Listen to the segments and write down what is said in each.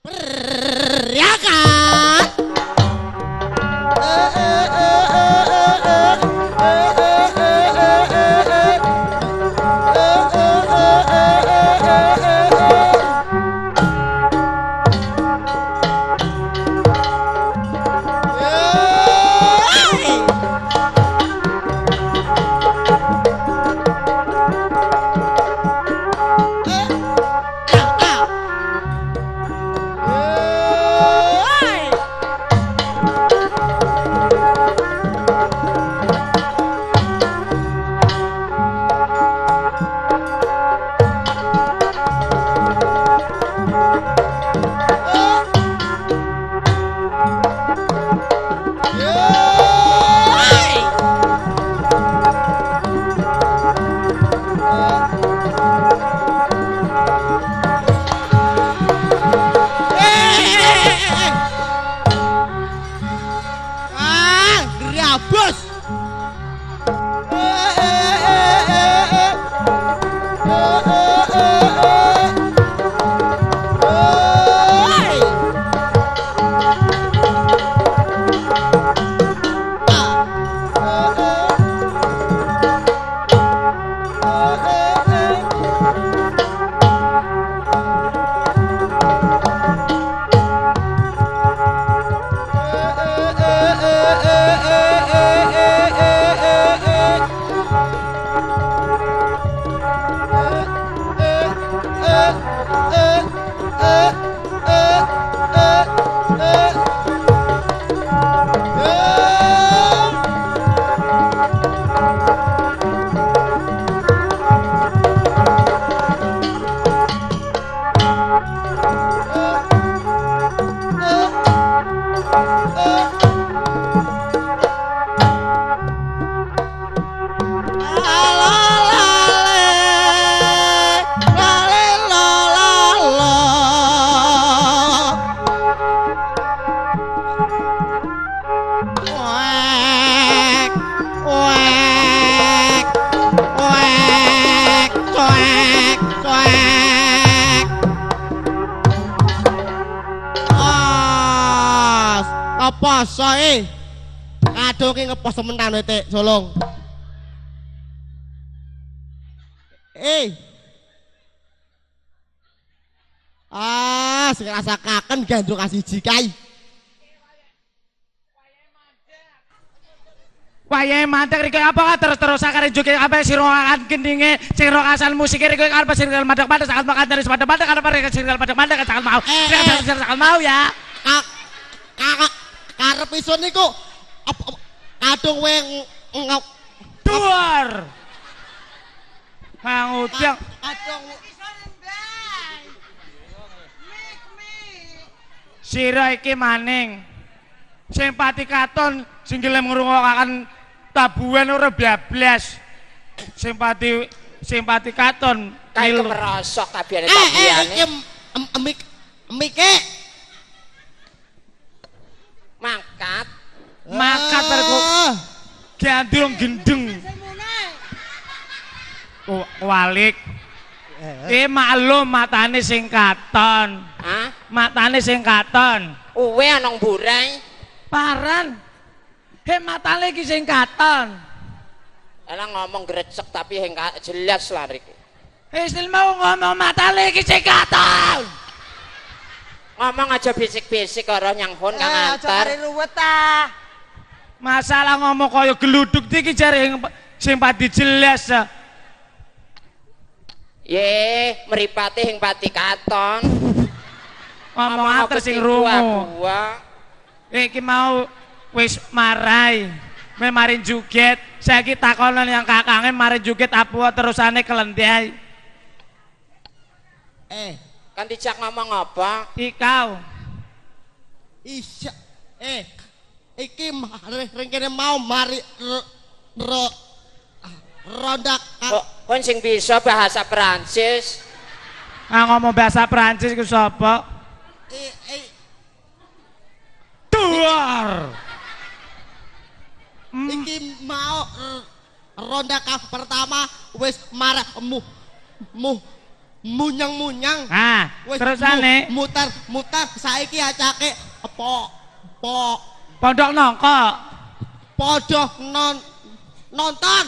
Ya kan? Bos. Apa sae? Kadung ki ngepos temenan Tik Solong. Sing rasa kaken gandrung kasih jikai. Wayahe mandek riko apa terus sakare joge apa sirokan gendinge sirokasan musik riko apa sirgal mandek-mandek sangat makan dari mandek-mandek apa sirgal mandek-mandek sangat mau. Sangat mau ya. Karep isun niku kadung weng duar. Kang Udang kadung sira iki maning sing pati katon sing gelem ngrungokaken tabuhan ora bablas sing pati katon kae kemerosok kabehane tabuhane mike mangkat perku gandrung gendeng walik maklum matane sing katon matane sing katon uwe ana mburai paran matane iki sing katon ala ngomong grecek tapi jelas larik istil mau ngomong matane iki sing katon ngomong aja bisik-bisik karo nyanghon kang antar masalah ngomong kaya geluduk iki jare sing pati jelas ye mripate hing pati katon ngomong ater sing rungu iki mau wis marai marin juget saiki takonan yang kakange marin juget apa terusane kelendai kan dicak ngomong apa ikau isya iki ringkene mau mari rondak kon sing bisa bahasa Perancis ngomong bahasa Perancis iku sapa duar iki mau ronda pertama wis marah munyang-munyang. Nah, Wis terusane muter saiki acake pondok nongko. padha nonton.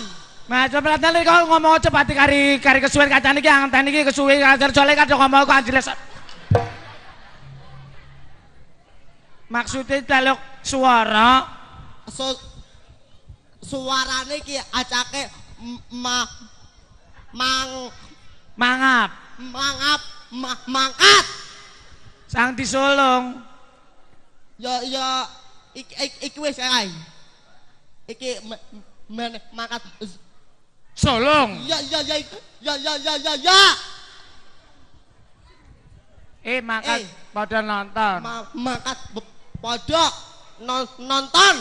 Nah, coba lihat kau ngomong cepat kari kesuwen kacang iki angen iki kesuwe kajar jole kadang ngomong kok anjeles. Maksudnya dialog suara suarane iki acake mangap mangkat. sang disolong. Ya iki wis ae. Iki mangkat Solong. ya. Mangkat pada nonton. Mangkat padha nonton.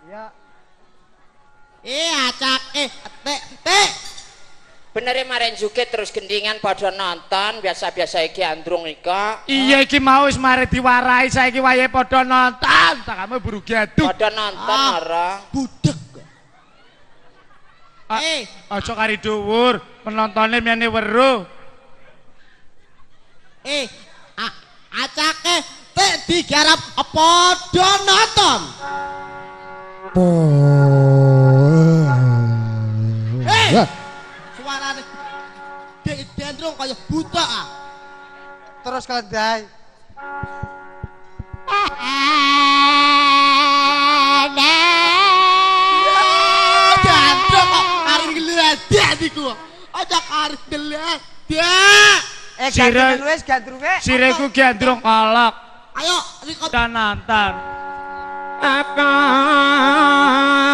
Ya. Acake tek. Bener maren juga terus gendingan pada nonton biasa-biasa iki andrung ika. Iya iki mau wis mare diwarai saiki wayahe padha nonton. Tak kamu buru gaduh. Pada nonton ora. Budek. Aja kari dhuwur, penontonnya mene weruh. Acake tek digarap padha nonton. Suarane dendrong kaya buta. Terus Kendai. Dendrong kok kari gledek niku. Aja kari gledek. Gandrungan wis gandrunge. Sireku gandrung kolok. Ayo riko Dan nonton. Apa nonton.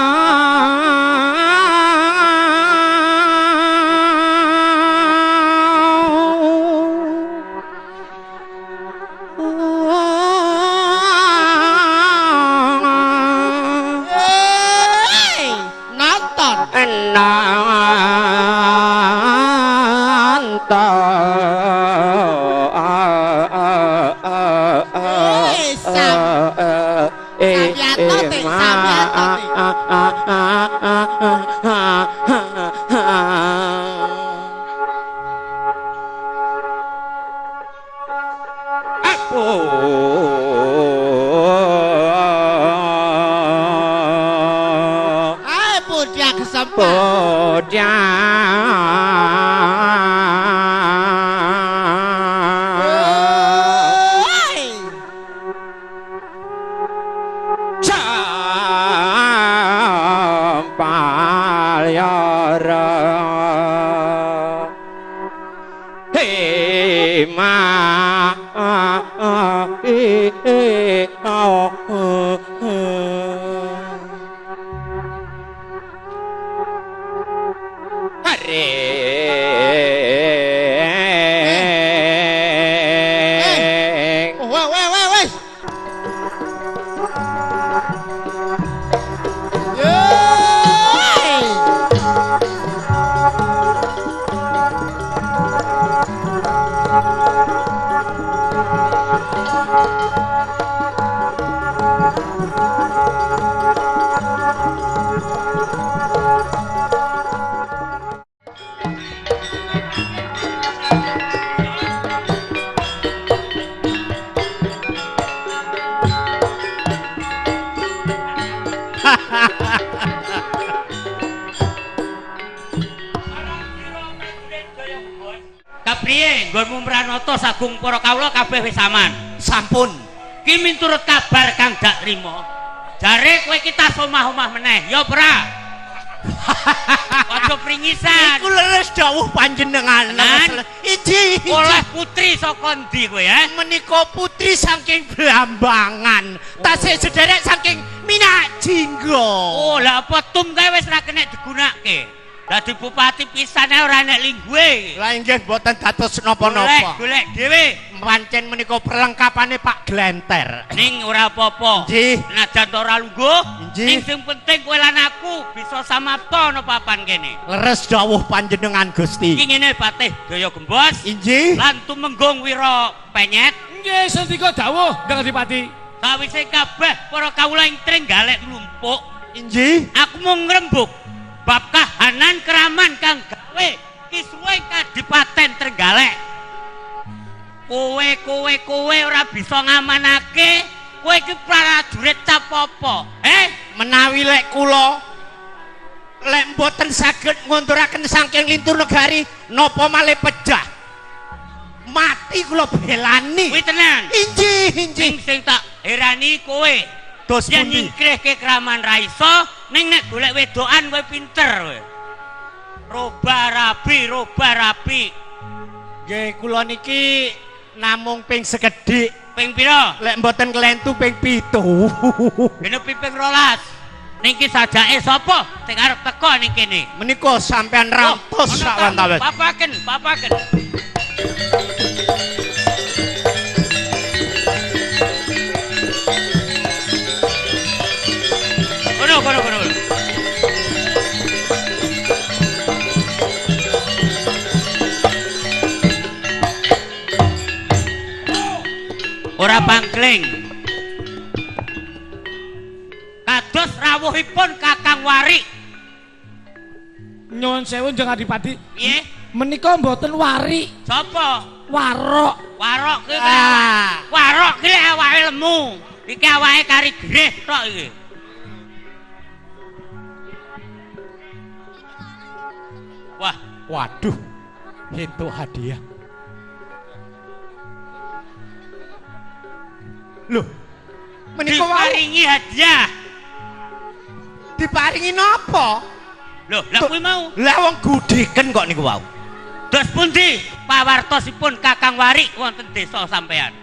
Pudia Kapriye nggonmu Pranoto sagung para kawula kabeh wis aman. Sampun. Ki miturut kabar kang dak trima. Jare kowe iki tas omah-omah meneh, ya ora? Aja pringisan. Iku leres dawuh panjenengan. Iji. Oleh putri saka ndi kowe ya? Menika putri saking Blambangan. Tasih sederek saking Minak Jinggo. Oh, lah apa tum kae wis ra kena digunakake. Dadi bupati pisane ora enek linggue. Lah inggih mboten dados napa-napa. Golek dhewe. Pancen menika perlengkapane Pak Glenter. Ning ora apa-apa. Nggih. Senajan ora lungguh, Nggih. ning sing penting kowe lan aku bisa samapta ana papan kene. Leres dawuh panjenengan Gusti. Iki ngene Patih Daya Gembos. Inggih. Lan Tumenggung Wira Penyet. Nggih, sendika dawuh Kang Adipati. Sawise kabeh para kawula intring galek mlumpuk, Inggih. aku mung ngrembug bab kahanan keraman kang gawe iki suwe Kadipaten Trenggalek. Kowe ora bisa ngamanake, kowe iki prajurit capopo. Menawi lek kula lek mboten saged ngunduraken saking lintur negari napa malih pejah. Mati kula belani. Kuwi tenan. Injih. Sing tak herani kowe. Dos Yen pundi? nyingkrihke kraman ra iso, ning nek golek wedokan kowe pinter kowe. Roba rabi. Nggih kula niki namung ping sekedhik. Ping pira? Lek mboten kelentu ping 7. Genep ping 12. Niki sajake sapa sing arep teko ning kene? Menika sampean rantos sak wantawet. Papaken. Kono. Ora pangkling. Kados rawuhipun Kakang Wari. Nyuwun sewu Njeng Adipati. Piye? Menika mboten wari, Sapa? warok. Warok ki warok ki awake lemu. Iki awake kari greh tok iki. Wah, Waduh. Itu hadiah. Loh. Menika diparingi hadiah. diparingi napa? Loh, lha kuwi mau. Lah wong gudhiken kok niku wau. Dos pundi pawartosipun Kakang Wari wonten desa sampean?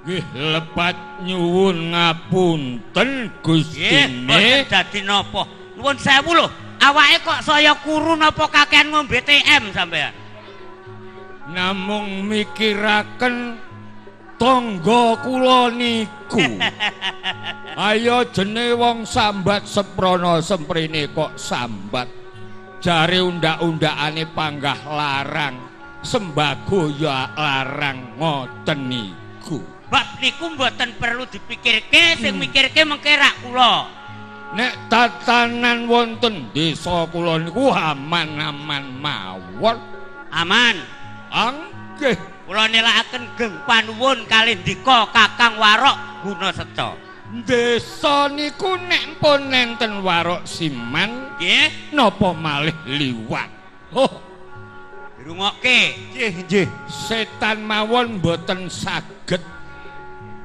Nggih lepat nyuwun ngapunten Nggih, Gustine. boten dadi napa. Nuwun sewu lho. Awake kok saya kuru napa kakean ngombe TM sampean? Namung mikiraken tangga kula niku. Ayo jene wong sambat seprana semprene kok sambat. Jare undak-undakane panggah larang, sembago ya larang ngoten niku. Bab niku mboten perlu dipikirke, sing mikirke mengke rak kula. Nek tatanan wonten desa kula niku aman-aman mawon. Aman. Nggih. Kula nelakaken geng panuwun kalih ndika Kakang Warok Gunasetya. Desa niku nek pun nenten warok siman, Nggih, napa malih liwat. Oh, dirungokke. Nggih. setan mawon mboten saged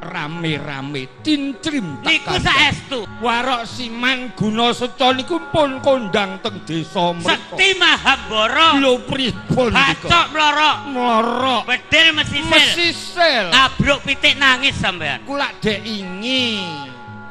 rame-rame tintrim Niku tekan. saestu. Warok siman Gunasetya niku pun kondang teng desa mriku. Sekti Mahambara. Lho pripun Bacok nika? mlorok. Mlorok Bedil mesisil. mesisil. Abruk pitik nangis sampean. Kula dek ingi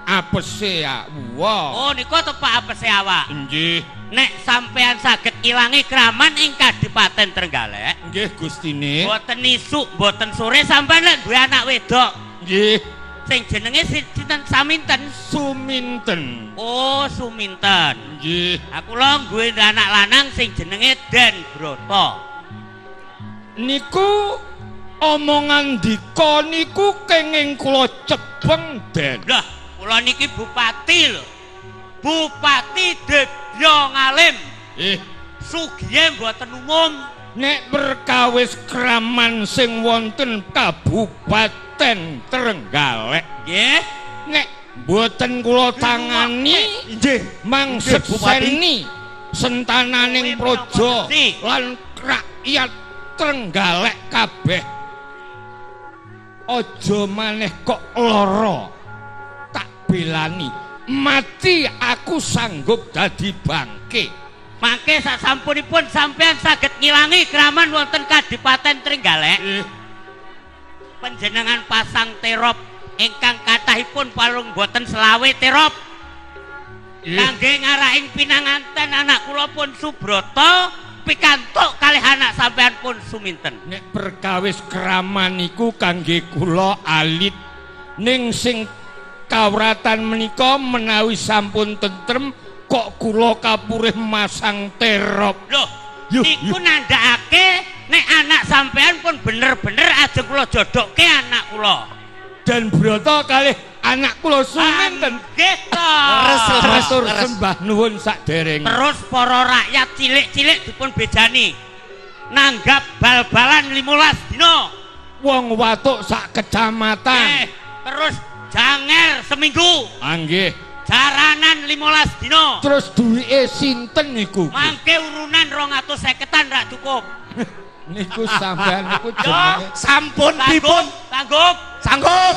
apese awak. Oh, niku tepak apese awak. Nggih, Nek sampean saged ilangi kraman ing Kadipaten Trenggalek, nggih Gustine. mboten isuk, mboten sore sampean lek duwe anak wedok Nggih, sing jenenge sinten Saminten. Suminten. Oh, Suminten. Nggih. Aku lho duwe anak lanang sing jenenge Den Broto. Niku omongan dika niku kenging kula cepeng Den. Lah, kula niki bupati lho. Bupati Debyo Ngalim. Sugihe mboten umum. Nek perkawis kraman sing wonten Kabupaten Trenggalek, Nggih. nek mboten kula tangani, Nggih. mangsekseni sentananing praja Bupati. lan rakyat Trenggalek kabeh. Aja maneh kok lara. Tak belani. Mati aku sanggup dadi bangke. Mangke sasampunipun sampean saged ngilangi kraman wonten Kadipaten Trenggalek, panjenengan pasang terop ingkang kathahipun palung boten selawe terop. Kangge ngaraing pinanganten anak kula pun Subroto pikantuk kalih anak sampean pun Suminten. Nek perkawis kraman iku kangge kula alit ning sing kawratan menika menawi sampun tentrem kok kula kapurih masang terop. Loh, Yuh, niku nandhakake nek anak sampean pun bener-bener ajeng kula jodokke anak kula. Dan Broto kalih anak kula suminten. Nggih to. Matur sembah nuwun sakdereng. Terus para rakyat cilik-cilik dipun bejani. Nanggap bal-balan 15 dina. Wong watuk sak kecamatan. Terus janger seminggu. Nggih. Jaranan 15 dina. Terus duwike sinten niku? Mangke urunan 250-an rak cukup. Niku sampean niku Yo, jenenge Sampun dipun sanggup. sanggup.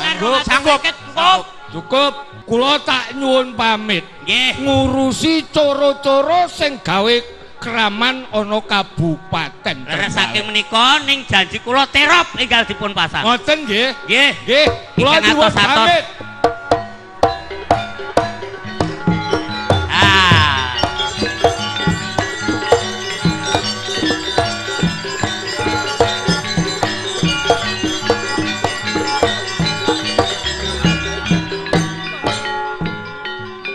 Cukup. cukup. Kula tak nyuwun pamit. Nggih. Ngurusi coro-coro sing gawe kraman ana kabupaten Leres Trenggalek. saking menika ning janji kula terop enggal dipun pasang. Ngoten nggih. Nggih. Nggih, kula Ingkang nyuwun atos-atos. pamit. Ah.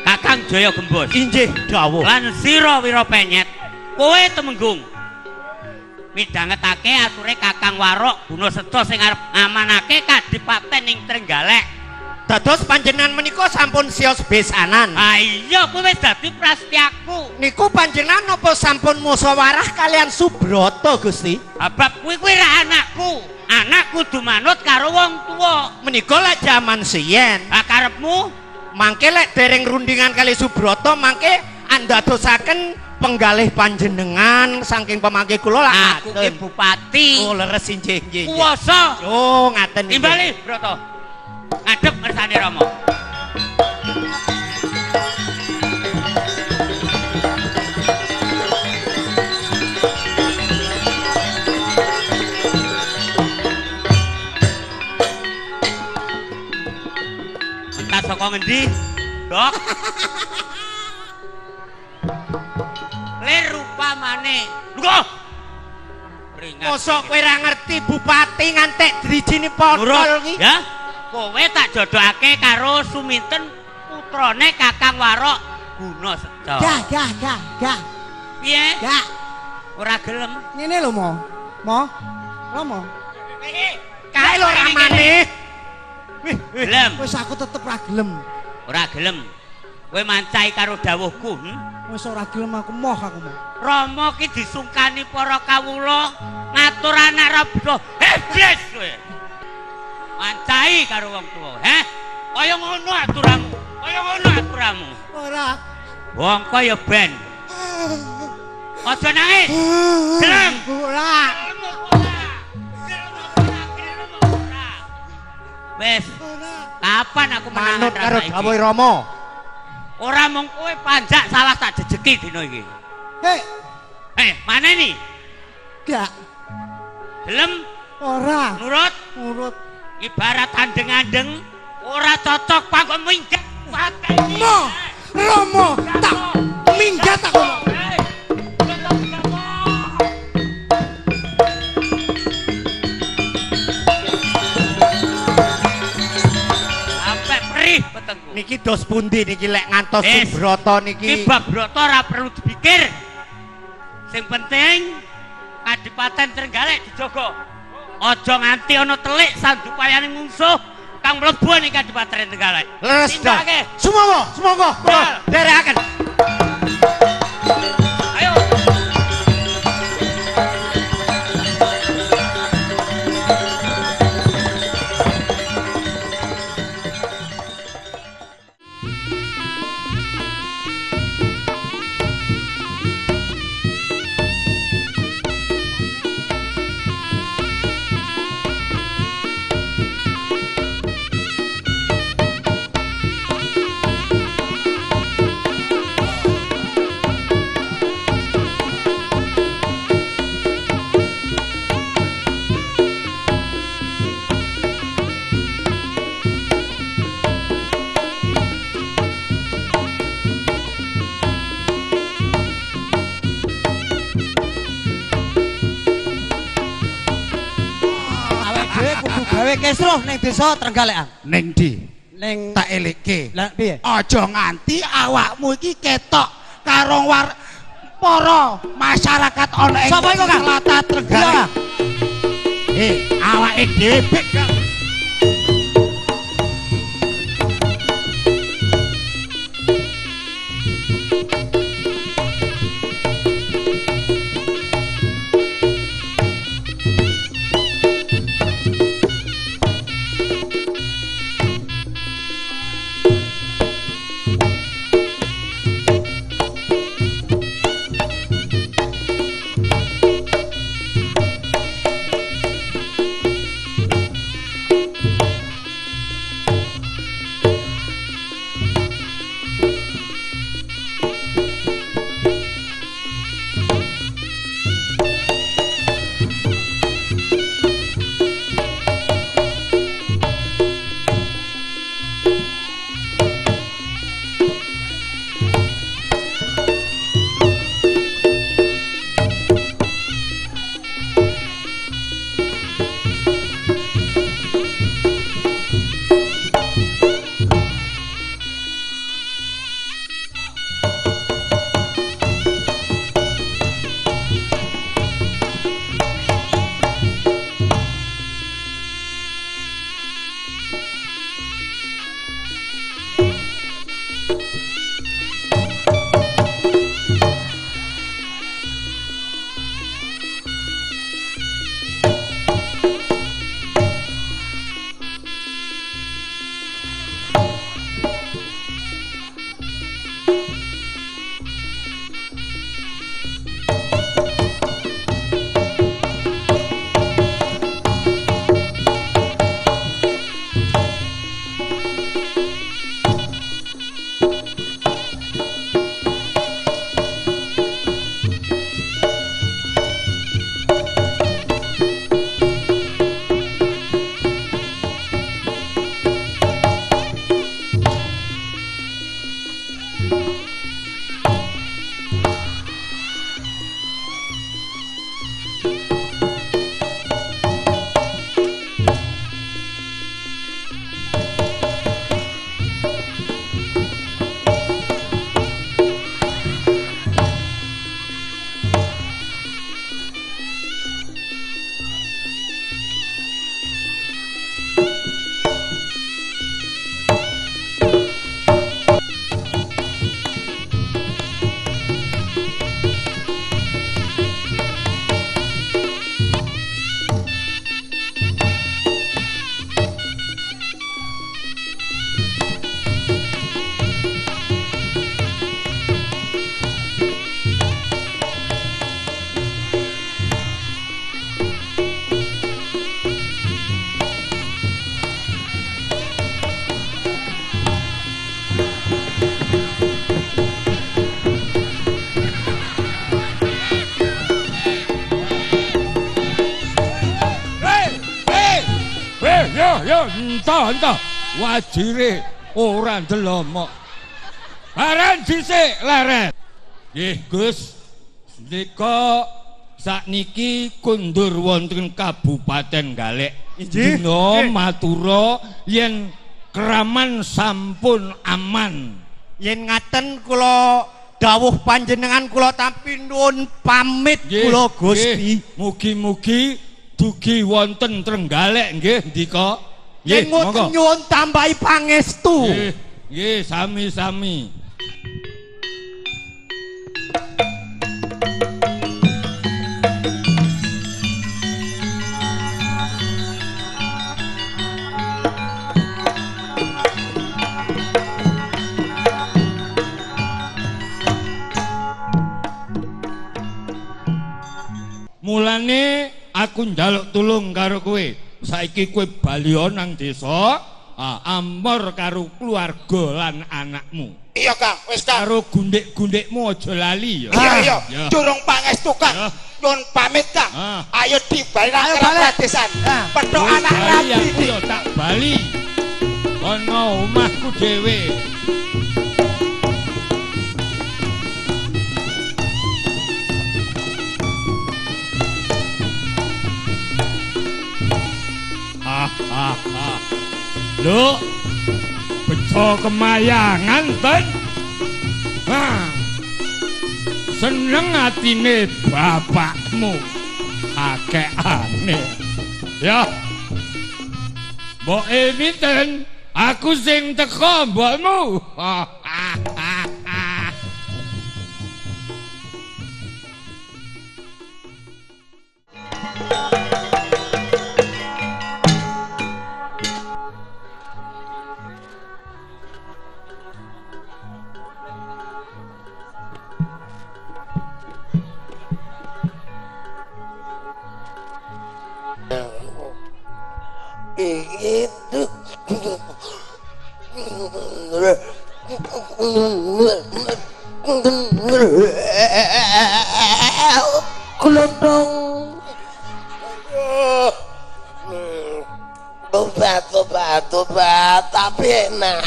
Kakang Jaya Gembos. Injih dawuh. Lan sira Wira Penyet, kowe temenggung midhangetake ature Kakang Warok Guna Seto sing arep ngamanake Kadipaten ing Trenggalek. Dados panjenengan menika sampun siyos besanan. Ah iya, kowe wis dadi prastiaku. Niku panjenengan napa sampun musyawarah kalian Subroto Gusti? Abab kuwi ra anakku. Anak kudu manut karo wong tuwa. Menika lek jaman siyen. Ah karepmu Mangke lek dereng rundingan kali Subroto mangke andadosaken penggalih panjenengan saking pemangke kula lah aku ki bupati. Oh leres injih nggih. Kuwasa. Oh ngaten. Timbali, Broto. Ngadep ngersane Rama. Entah saka ngendi, Dok? Lir rupamane. Lho. Ringat. Mosok kowe ora ngerti bupati ngantek drijine potol Nurut, iki. ya? Kowe tak jodohake karo Suminten putrane Kakang Warok Guna Seto. Dah. Piye? Dah. Ora gelem. Ngene lho, Mo. Romo. Kae lho ramane. Gelem. Wis aku tetep ra gelem. Ora gelem. Kowe mancai karo dawuhku, Wis ora gelem aku moh. Rama ki disungkani para kawula ngatur anak rabda. Iblis kowe. Mancai karo wong tuwa, Kaya ngono aturanmu. Ora. Wong kaya ben. Aja nangis. Gelem. Ora. Wes, kapan aku menangan Manut karo rasa iki? dawuh Rama. Ora mung kowe panjak salah tak jejeki dina iki. Mana nih? Gak. Gelem Ora. nurut Urut. ibarat andeng-andeng ora cocok panggo minggat. Mo. Romo. Tak minggat aku. Sampai perih petengku. Niki dos pundi niki lek ngantos Wis. Subroto Iki niki. bab broto ora perlu dipikir. Sing penting Kadipaten Trenggalek dijogo. Aja nganti ana telik sandupayane mungsuh kang mlebu ning Kadipaten Trenggalek. Leres dah. Tindakake. Sumangga. Bal. Derekaken. Ayo. Kudu gawe kesruh ning desa Trenggalekan. Ning ndi? Ning Tak elikke. Lah piye? Aja nganti awakmu iki ketok karo para masyarakat ana ing Sapa iku, Kang? Selatan Trenggalek. Awake dhewe bek. ya entah wajire ora ndelomok. Barang dhisik leret. Nggih Gus, nika sakniki kundur wonten Kabupaten Galek. Dina matura yen kraman sampun aman. Yen ngaten kula dawuh panjenengan kula tampi nuwun pamit kula Gusti. Mugi-mugi dugi wonten Trenggalek nggih ndika. Yen ngoten nyuwun tambahi pangestu. Nggih, sami-sami. Mulane aku njaluk tulung karo kowe. Saiki kowe bali nang desa, amor karo keluarga lan anakmu. Iya Kang, wis Kang. Karo gundik-gundikmu aja lali ya. Iya. Durung pangestu Kang. Nyun pamit Kang. Ayo dibali nang pradesan. Petuk anak rabi. Aku yo tak bali. Ana omahku dhewe. Lho, beco kemayangan ten. Seneng atine bapakmu akekane. Ya. Mbok pinten? Aku sing teko mbokmu. Itu kelodong tobat tapi enak.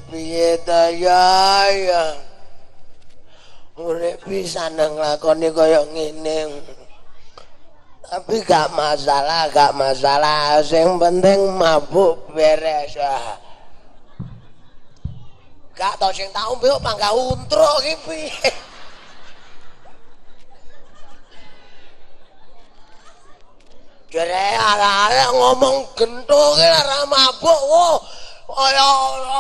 Piye ta ya urip bisa nglakoni kaya ngene. Tapi gak masalah, sing penting mabuk beres. Gak tau sing tak ombe kok mangga untruk iki piye. Jare arek ngomong genthuk iki ora mabuk. Kaya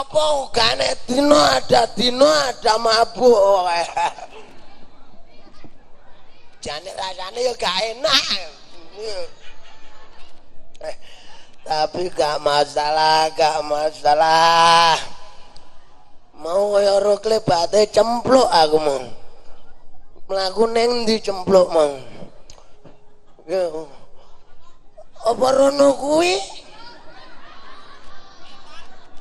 apa ugane dina ada mabuk. Jane rasane ya gak enak. Tapi gak masalah. Mau kaya ro klebate cempluk aku mong. Mlaku ning ndi cempluk mong. Yo. Apa rono kuwi?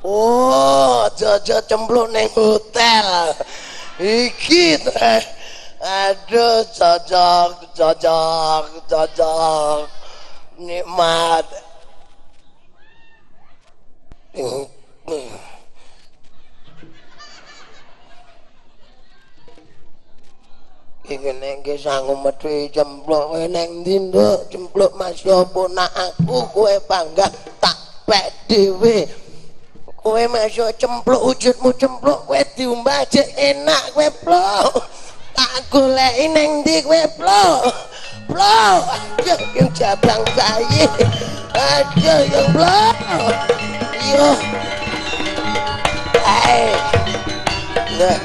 Oh, jaja cempluk ning hotel. Iki aduh cocok nikmat. Iki nek sanggup metu cempluk neng ndi nduk cempluk Mas Yopo nak aku kowe panggah tak pek dhewe. Kowe masuk cempluk wujudmu cempluk kowe diumbah jek enak kowe plok. Tak goleki ning ndi kowe plok. Aduh yang jabang bayi. Aduh yang plok. Yo. Nah.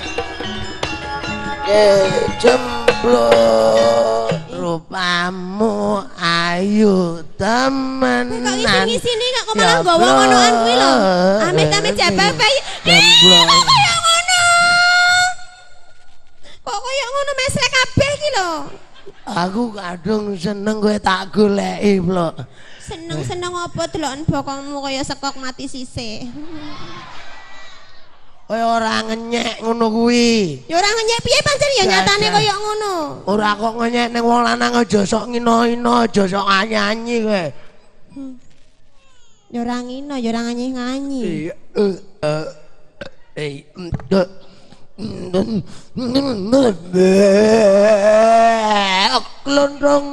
Cempluk rupamu ayu temenan. Kok isine kok malah gawa ngonoan kuwi lho. Amit-amit jabang bayi. Kok kaya ngono? Kok kaya ngono mesrek kabeh iki lho. Aku kadung seneng kowe tak goleki, Blok. Seneng apa deloken bokongmu kaya sekok mati sisih. Kowe ora ngenyek ngono kuwi. Ya ora ngenyek piye pancen ya nyatane kaya ngono. Ora kok ngenyek ning wong lanang aja sok ngino-ino, aja sok nyanyi kowe. Ya ora ngino, ya ora nganyi-nganyi. Klondong.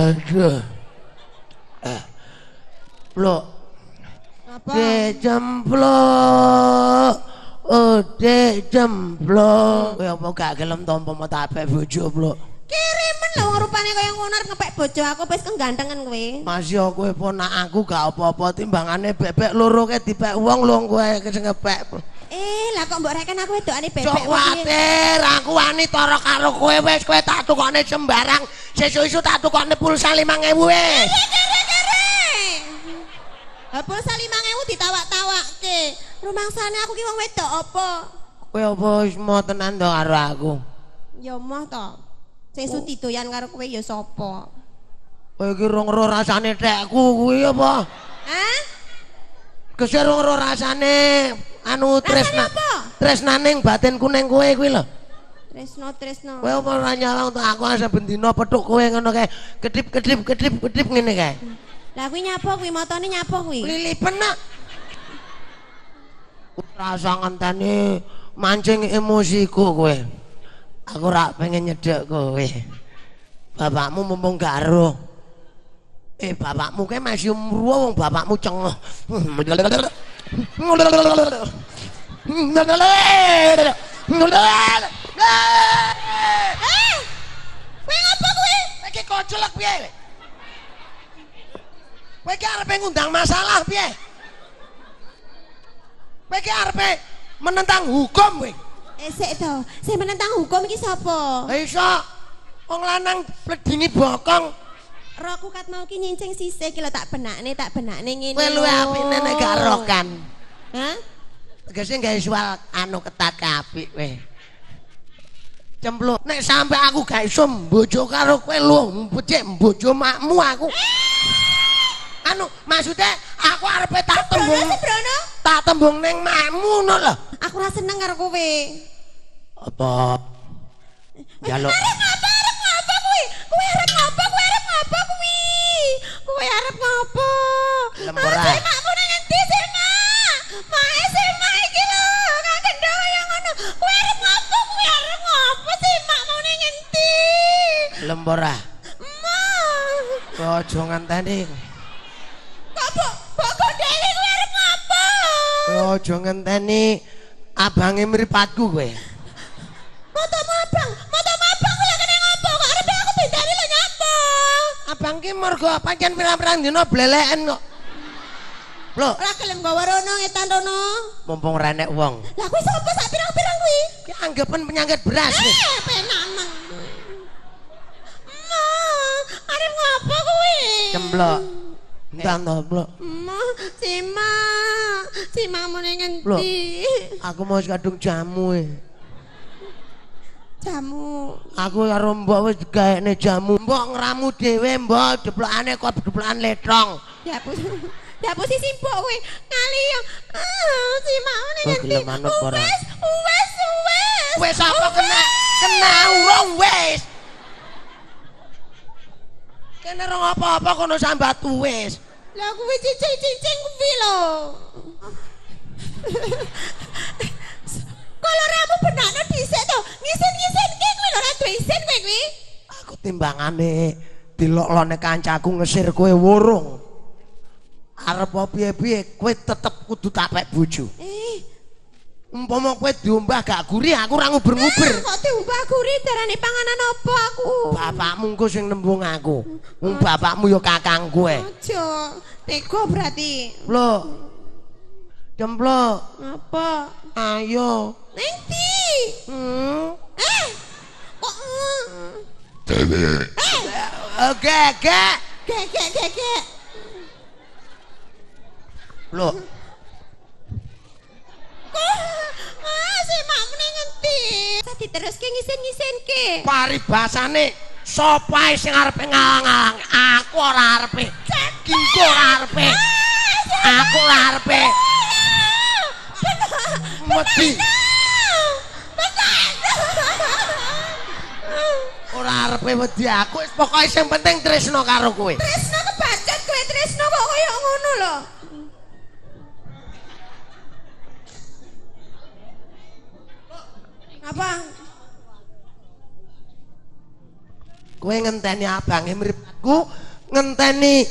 Aduh. Blok. Apa? Jemplok. Oh, dek jemplok. Kowe apa gak gelem tampa tapek bojo, Blok? Kirimen lho wong rupane kaya ngono arep ngepek bojo aku wis kegantengan kowe. Mas yo kowe ponak aku gak apa-apa timbangane bebek loro ke dipek wong lho kowe sing ngepek. Lah kok mbok reken aku wedokane bebek. Cok kuwatir, aku wani tara karo kowe wis kowe tak tukokne sembarang. Sesuk-esuk tak tukokne pulsa 5.000 wis. Pulsa 5.000 ditawak-tawakke. Rumangsane aku ki wong wedok apa? Kowe apa wis mau tenan to karo aku? Ya moh to. Sesuk didoyan karo kowe ya sapa? Kowe iki rong ro rasane tekku kuwi apa? Hah? Geser rong ro rasane anu tresna. Tresnaning batin kuning kowe kuwi lho. Tresno. Kowe apa ora nyawang to aku saben dina pethuk kowe ngono kae. Kedip ngene kae. Lah kuwi nyapa kuwi motone nyapa kuwi? Lilipen nak. Rasa ngenteni mancing emosiku kowe. Aku ora pengen nyedek kowe. Bapakmu mumpung gak ero. Bapakmu kae masih umur wong bapakmu cengeh. Kowe ngapa kowe? Iki kocelek piye? Kowe iki arepe ngundang masalah piye? Kowe iki arepe menentang hukum kowe. Sik to, sing menentang hukum iki sapa? Iso wong lanang pledingi bokong. Rokku kat mau ki nyincing sisih ki lho tak benakne ngene. Kowe luwih apik nek gak rokan. Hah? Tegese gawe soal anu ketat apik kowe. Cempluk nek sampe aku gak iso mbojo karo kowe lho, becik mbojo makmu aku. Anu maksudnya aku arepe tak tembung. Tak tembung ning makmu ngono lho. Aku ora seneng karo kowe. Apa? Jaluk. Arep ngapa kuwi? Kowe arep ngapa kuwi? Kowe arep ngapa? Lembora. Makmu nang endi sih, Mak? Mae sih Mak iki lho, gak gendho kaya ngono. Kowe arep ngapa sih, Makmu nang endi? Lembora. Mak. Aja ngenteni. Kok gondeli kowe arep ngapa? Aja ngenteni abange mripatku kowe. Motomu abang lho kene ngapa? Kok arep aku bendani lho nyapa? Abang ki mergo pancen pirang-pirang dina bleleken kok. Lho, Ora gelem gawa rono ngetan rono. mumpung renek wong. Lah kuwi sapa sak pirang-pirang kuwi? Ki anggapan penyakit beras wis. Penak men. Ma, arep ngapa kuwi? Cemplok. Entar to, Blok. Ma, si Ma mune Blok. ngendi? Aku mau kadung jamu e. Jamu. Aku karo mbok wis gaekne jamu. Mbok ngramu dhewe, mbok deplokane kok deplokan letong. Ya posisi mbok kowe kali yang si Ma mune Oh, ngendi? gelem manut ora? Wes. Wes apa kena urung wis. Kene rong apa-apa kono sambat wis. Lah kuwi cincin kuwi lho. Kalau ramu benakno dhisik to, ngisen ki kuwi lho ra duwe isin kowe kuwi. Aku timbangane diloklone kancaku ngesir kowe wurung. Arep piye-piye kowe tetep kudu tapek bojo. Umpama kowe diombah gak gurih aku ora nguber-nguber. Kok diombah gurih darane panganan apa aku? Bapakmu engko sing nembung aku. Wong bapakmu ya kakangku e. Aja, tega berarti. Lho. Cemplok. Apa? Ayo. Ning ndi? Kok Gek. Gek. Lho. Si makmu ning ngendi? Tadi teruske ngisen-ngisenke. Paribasane sapa sing arepe ngalang-alang? Aku ora arepe. Kingko ora arepe. Aku ora arepe. Wedi. Ora arepe wedi aku, wis pokoke sing penting tresno karo kowe. Tresno kebacut kowe tresno kok koyo ngono lho. Apa? Kowe ngenteni abange mripatku, ngenteni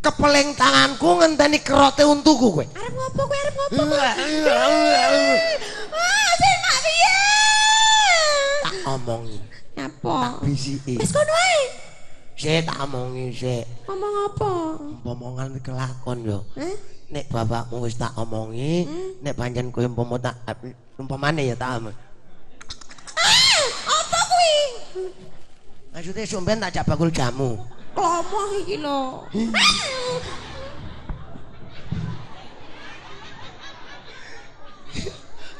kepeling tanganku, ngenteni kerote untuku kowe. Arep ngopo kowe arep ngopo? Wah, semak piye? Tak omongi. Apa? Bisiki. Wis kono ae. Sik tak omongi sik. Ngomong apa? Omongan iki kelakon yo. Heh? Nek bapakmu wis tak omongi, nek pancen kowe umpama tak umpamane ya tak omong. Apa kuwi? Maksudnya sumben tak jak bakul jamu. Klomoh iki lho.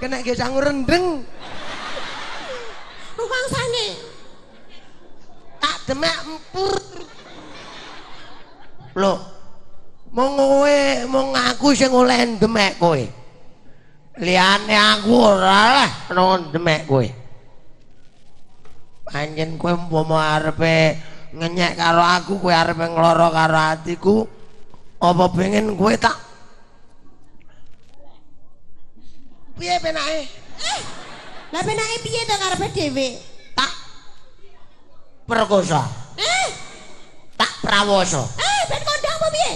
Kena ge sangu rendeng. Rumangsane. Tak demek empur. Lho. Mong kowe, mong aku sing oleh demek kowe. Liyane aku ora lah ono demek kowe. Pancen kowe umpama arepe ngenyek karo aku, kowe arepe ngloro karo atiku, apa pengen kowe tak piye penake? Lah penake piye to karepe dhewe? Tak perkosa. Tak prawoso. Ben kondang apa piye?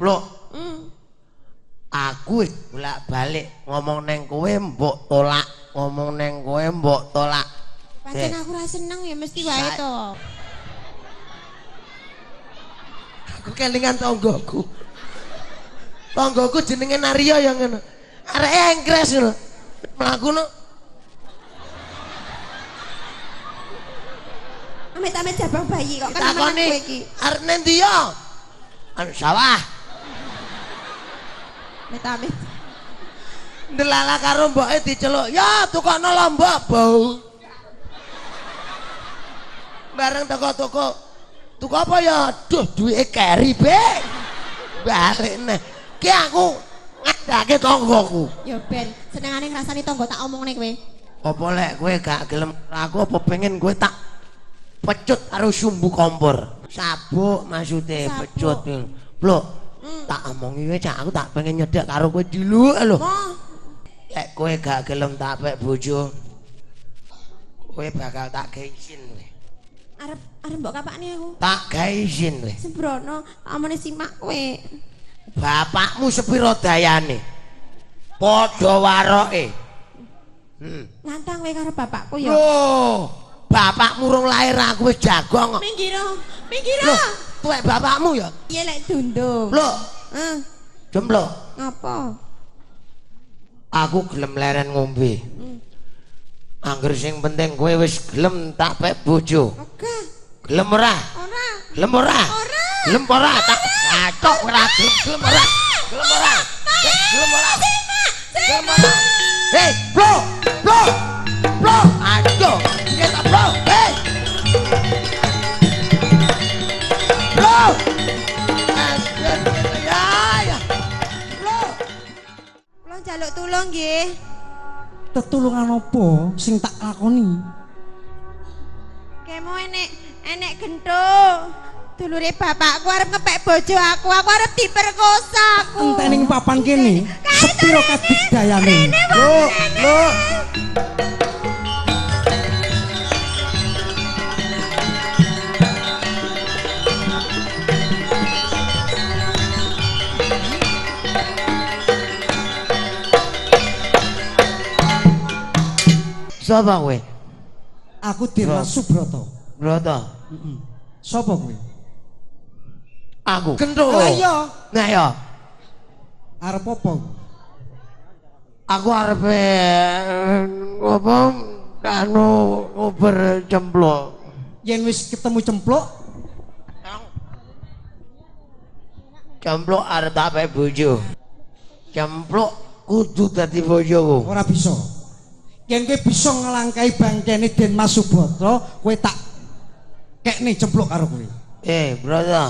Lho. Aku bolak-balik ngomong neng kowe mbok tolak, ngomong neng kowe mbok tolak. Pancen aku ora seneng ya mesti wae to. Aku kelingan tonggoku. Tonggoku jenenge Narya ya ngono. Areke engkres ngono. Mlaku no. Amit-amit jabang bayi kok kan Takoni kowe iki. arep nendi ya? Anu sawah. Amit-amit. Ndelala karo mboke diceluk, "Ya, tukokno lombok, bau." Bareng toko-toko. Tuku apa ya? Duh, duwike keri, Bek. Balik neh. Ki aku ngadake tonggoku. Ya ben, senengane ngrasani tangga tak omongne kowe. Apa lek kowe gak gelem aku apa pengen kowe tak pecut karo sumbu kompor. Sabuk maksude pecut. Blok. Tak omongi kowe cak aku tak pengen nyedek karo kowe dulu lho. Lek kowe gak gelem tak pek bojo. Kowe bakal tak gawe izin kowe. Arep mbok kapakne aku. Tak gawe izin kowe. Sembrono, amene simak kowe. Bapakmu sepiro dayane? Padha waroke. Nantang kowe karo bapakku ya. Loh, bapakmu urung lahir aku wis jagong kok. Minggiro, minggiro. Loh, tuwek bapakmu ya? Iya lek dundung. Loh, jemblok. Ngapa? Aku gelem leren ngombe. Angger sing penting kowe wis gelem tak pek bojo. Oke. Gelem ora? Ora. Gelem ora? Ora. Gelem ora? Tak cacok ora gelem ora? Gelem ora? Gelem ora? Gelem ora? Hei, bro! Bro! Bro! Aduh, kita bro! Hei! Bro! Asken ya. Bro! Kula njaluk tulung nggih. Tetulungan apa sing tak lakoni? Kemo enek genthuk. Dulure bapakku arep ngepek bojo aku arep diperkosa aku. Entening papan kene, sepiro kadigdayane? Lho. Sapa kowe? Aku Dimas Subroto. Broto. Sapa kowe? Aku. Gendho. Lah iya. Nah ya. Arep apa? Aku arep apa anu ngober cemplok. Yen wis ketemu cemplok, Cemplok arep tak pek bojo. Cemplok kudu dadi bojoku. ora bisa. Yen kowe bisa ngelangkai bangkene Dimas Subroto, kowe tak kekne cemplok karo kowe. Broto.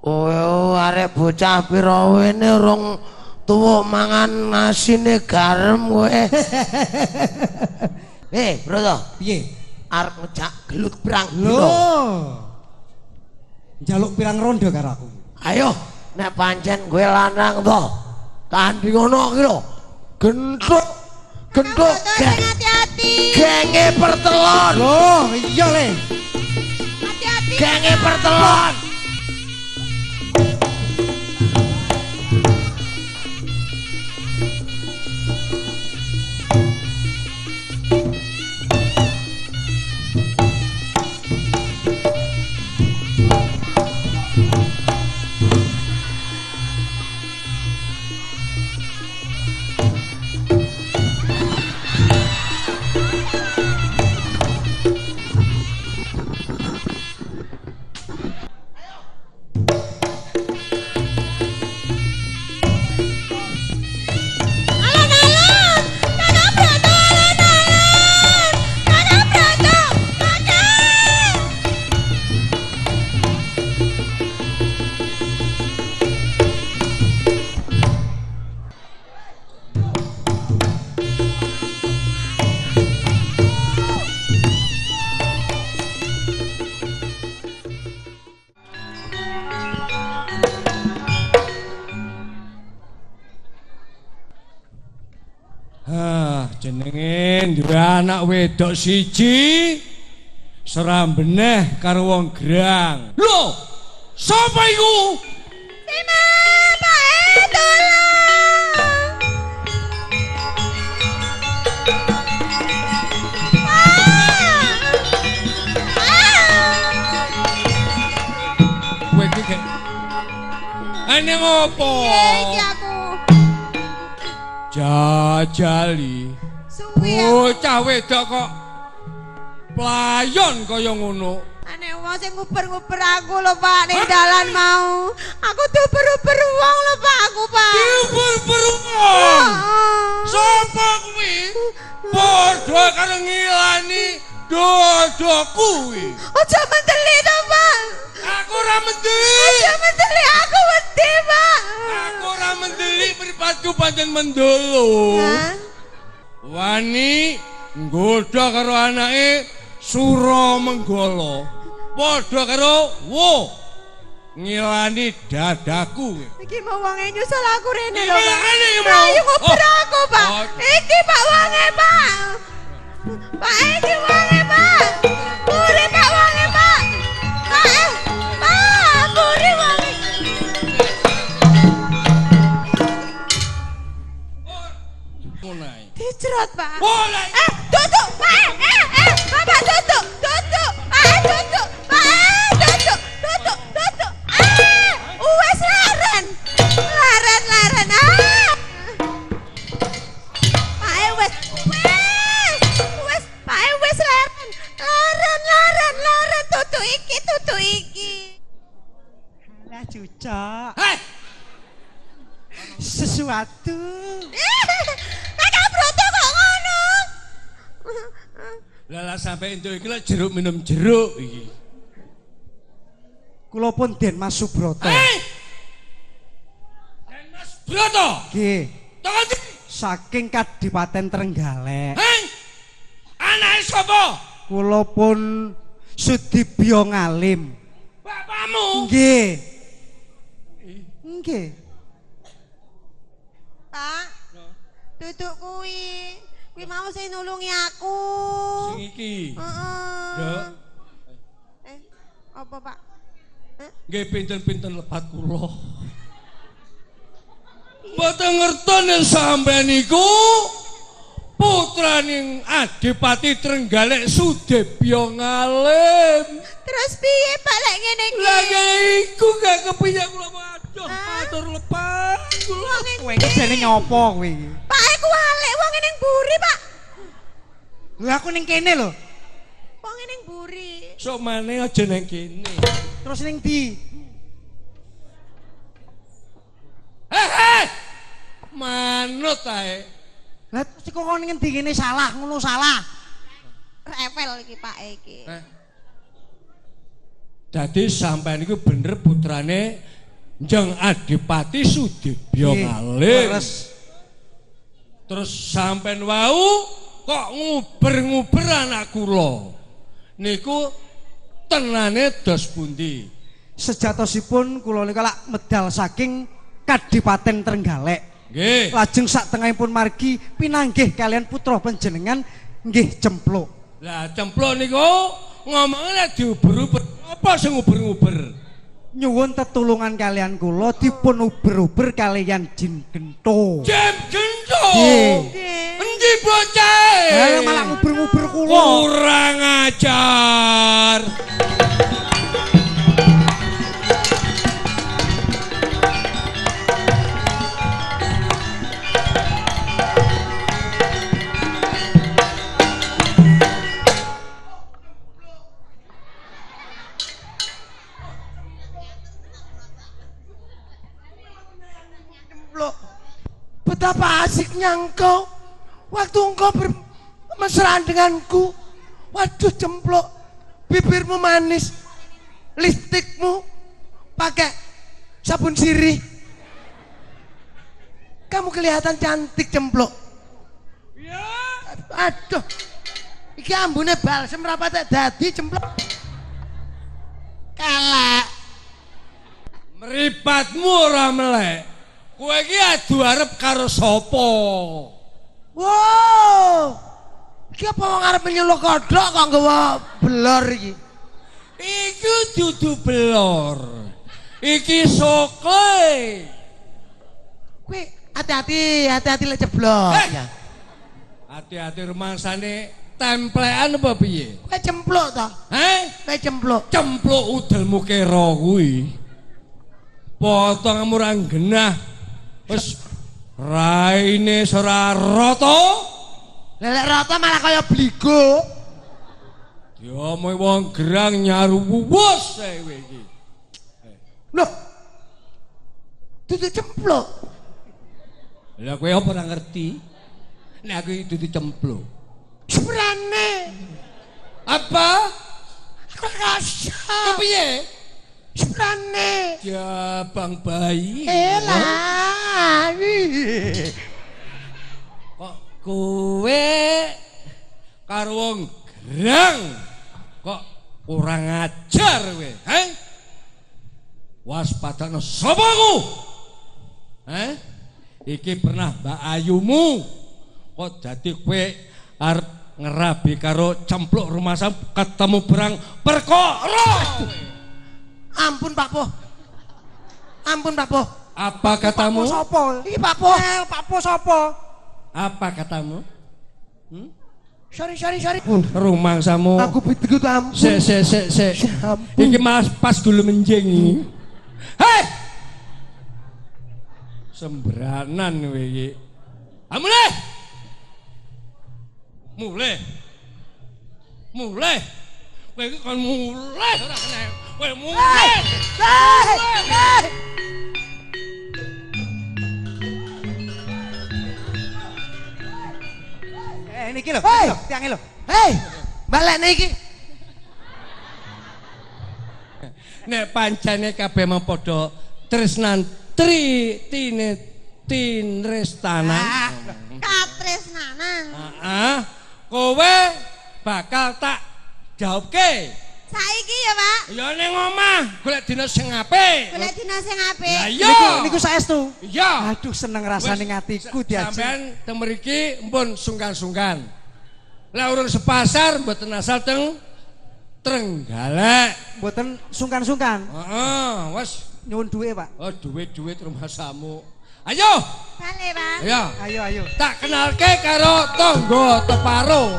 Kowe arek bocah pira wene urung tuwuk mangan nasine garam kowe. Broto. Piye? Arep ngejak gelut pirang Lho. dina. Njaluk pirang rondo karo aku. Ayo, nek pancen kowe lanang to. Tanding ngono ki lho. Gentuk Hati-hati. genge pertelon. Loh, iya le. Hati-hati. Genge pertelon. Jenenge duwe anak wedok siji serambeneh karo wong gerang. Lho, sapa iku? Sima, Pak tolong. Kowe iki gek. Ane ngopo? Iki aku. Jajali. Suwi. Bocah wedok kok playon kaya ngono. Ane wong sing nguber-nguber aku lho Pak ning dalan mau. Aku diuber-uber wong lho Pak aku Pak. Diuber-uber wong. Sapa kuwi? Padha karo ngilani dodo kuwi. Aja menteli to Pak. Aku ora mendeli. Aja menteli aku wedi Pak. Aku ora mendeli mripatku pancen mendolo. Wani nggodha karo anake Suramenggala. Padha karo wo ngilani dadaku. Iki mau wonge nyusul aku rene lho Pak. Gimana iki mau? Rayu ngoper aku Pak. Oh. Iki Pak wonge Pak. Pak iki wonge Pak. Puri Pak wonge Pak. Pak, puri wonge. Dicrot Pak. Boleh. Duduk Pak. Bapak duduk. Pak duduk. Duduk. Wes laren. Pak wes. Pak wes laren. Tutu iki. Lah cucok. Hei, Sesuatu. Kakak Broto kok ngono? lala sampai entuk iki lho jeruk minum jeruk iki. Kula pun Den Mas Subroto. Hei! Den Mas Broto. Nggih. Toko ndi? Saking Kadipaten Trenggalek. Hei! Anake sapa? Kula pun Sudibyo Ngalim. Bapakmu. Nggih. Pak. Duduk kuwi. Kuwi mau sing nulungi aku. Sing iki. Heeh. Nduk. Apa Pak? Nggih pinten-pinten lepat kula. Mboten ngertos yen sampeyan niku putraning Adipati Trenggalek Sudibyo Ngalim. Terus piye Pak lek ngene iki? Lah iku gak kepiye kula waduh matur lepat kula. Kowe iki jane nyopo kowe iki? Pak aku walek wong ning mburi, Pak. Lha aku ning kene lho. Wong ning mburi. Sok maneh aja nang kene. Terus ning ndi? Manut ae. Lah terus kok ning ndi kene salah, ngono salah. Revel iki Pak iki. Dadi sampean iku bener putrane Njeng Adipati Sudibya ngalih. Terus sampean wau kok nguber-nguber anak kula. Niku tenane dos pundi? Sejatosipun kula nika lak medal saking Kadipaten Trenggalek. Nggih. Lajeng sak tengahipun margi pinanggih kalian putra panjenengan nggih Cempluk. Lah Cempluk niku ngomongnya diuber-uber. Apa sing nguber-nguber? Nyuwun tetulungan kalian kula dipun uber-uber kalian Jin Gento. Jin Gento. Nggih. Endi bocah? Malah nguber-nguber kula. Kurang ajar. Betapa asiknya engkau waktu engkau bermesraan denganku. Waduh Cempluk, bibirmu manis, lipstikmu pakai sabun sirih. Kamu kelihatan cantik Cempluk. Ya. Aduh, iki ambune balsem rapat dadi Cempluk. Kelek. Mripatmu ora melek. Kowe iki adu arep karo sapa? Wow. Iki apa wong arep nyeluk kodhok kok nggawa belor iki? Iku dudu belor. Iki sokle. Kowe hati-hati lek jeblok ya. Hati-hati rumangsane templekan apa piye? Kowe Cempluk to? Kowe Cempluk. Cempluk udelmu kira kuwi. Potongmu ra genah. Wis raine ora rata. Lelek rata malah kaya bligo. Diomongi wong gerang nyaru wuwus kowe iki. Loh. Dudu Cempluk. Lah kowe apa ora ngerti? Nek aku dudu Cempluk. Sebrane. Apa? Aku rasa. Kepiye? Sebrane. Ya bang bayi. Elah. Kok kowe karo wong gerang kok kurang ajar kowe, waspadane sapa ku? Iki pernah Mbak Ayumu kok dadi kowe arep ngerabi karo Cempluk rumah sam ketemu berang perkara. Ampun Pak Po. Ampun Pak Po. Apa katamu? Sapa? Iki Pak Po. Pak Po sapa? Apa katamu? Sorry. Rumangsamu. Aku bidegu ampun. Se. Iki mas pas gulu menjing. Hei! Sembranan kowe iki. Mulai. Kowe iki kon mulai ora kena. Kowe mulai. Niki lho, tiange lho. Hei, balekne iki. Nek pancene kabeh mung padha tresnan tinrestanan. Katresnanan. Heeh. Kowe bakal tak jawabke. Saiki ya, Pak. Ya ning omah, golek dina sing apik. Golek dina sing apik. Lah iya. Niku saestu. Iya. Aduh seneng rasane ngatiku diajeng. Sampeyan teng mriki mpun sungkan-sungkan. Lah urung sepasar mboten asal teng Trenggalek. Mboten sungkan-sungkan. Heeh, wis Nyuwun duwe, Pak. oh duit rumah samu. Ayo. Bale, Pak. Ayo. Tak kenalke karo tangga teparo.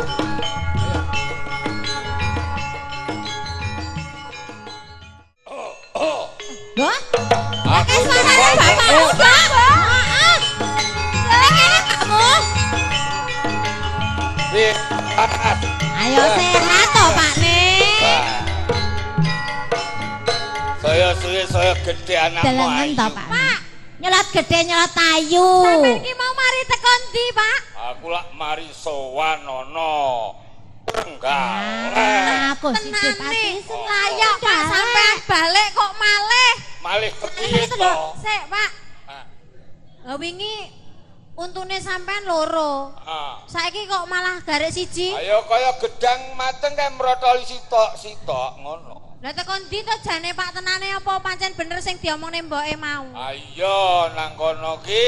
Loh? Pakai suaranya Bapak Muda. Heeh. Kene kamu. Ayo sehat toh, Pak Nek. Saya gede anakmu. Delengen toh, Pak. Pak, nyelot gede nyelot ayu. Sampeyan iki mau mari teko ndi, Pak? Aku lak mari sowan ana Trenggalek. Aku siji pati layak, Pak. Sampeyan balik kok malih. malih kepiye to? Sik, Pak. Wingi untune sampean loro. Saiki kok malah garek siji? Ayo kaya gedang mateng kae mrotoli sitok-sitok ngono. Lah tekan ndi to jane Pak tenane apa pancen bener sing diomongne mboke mau? Ayo nang kono ki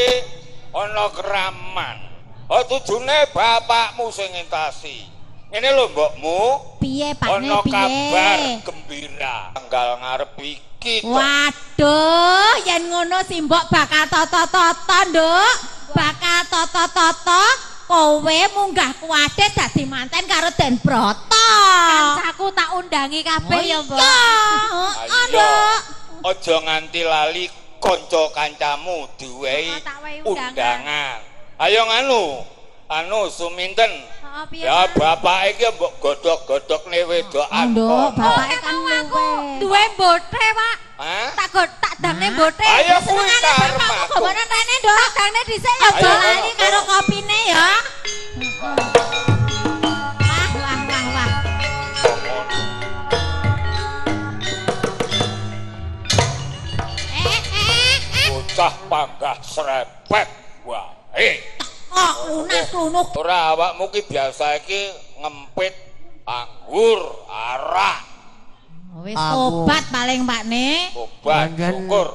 ana keraman. Oh tujune bapakmu sing ngentasi. Ngene lho mbokmu. Piye Pakne piye? Ana kabar gembira tanggal ngarep iki. Waduh, yen ngono si mbok bakal toto-toto, Nduk. Bakal toto-toto kowe munggah kuwade dadi manten karo Den Broto. Kancaku tak undangi kabeh ya, Mbok. Ayo. Aja nganti lali kanca kancamu diwehi undangan. Ayo anu Suminten. Ya bapak iki mbok godhog-godhogne wedokan. Nduk, bapake kan luwe. Duwe mbothe, Pak. Tak dangne mbothe. Ayo kuwi karma. Gomone rene, Nduk. Dangne dhisik ya balani karo kopine ya. Wah. Bocah panggah srepet wae. Lunas-lunuk. Ora awakmu ki biasa iki ngempit anggur, arak. Wis obat paling Pakne. Obat syukur.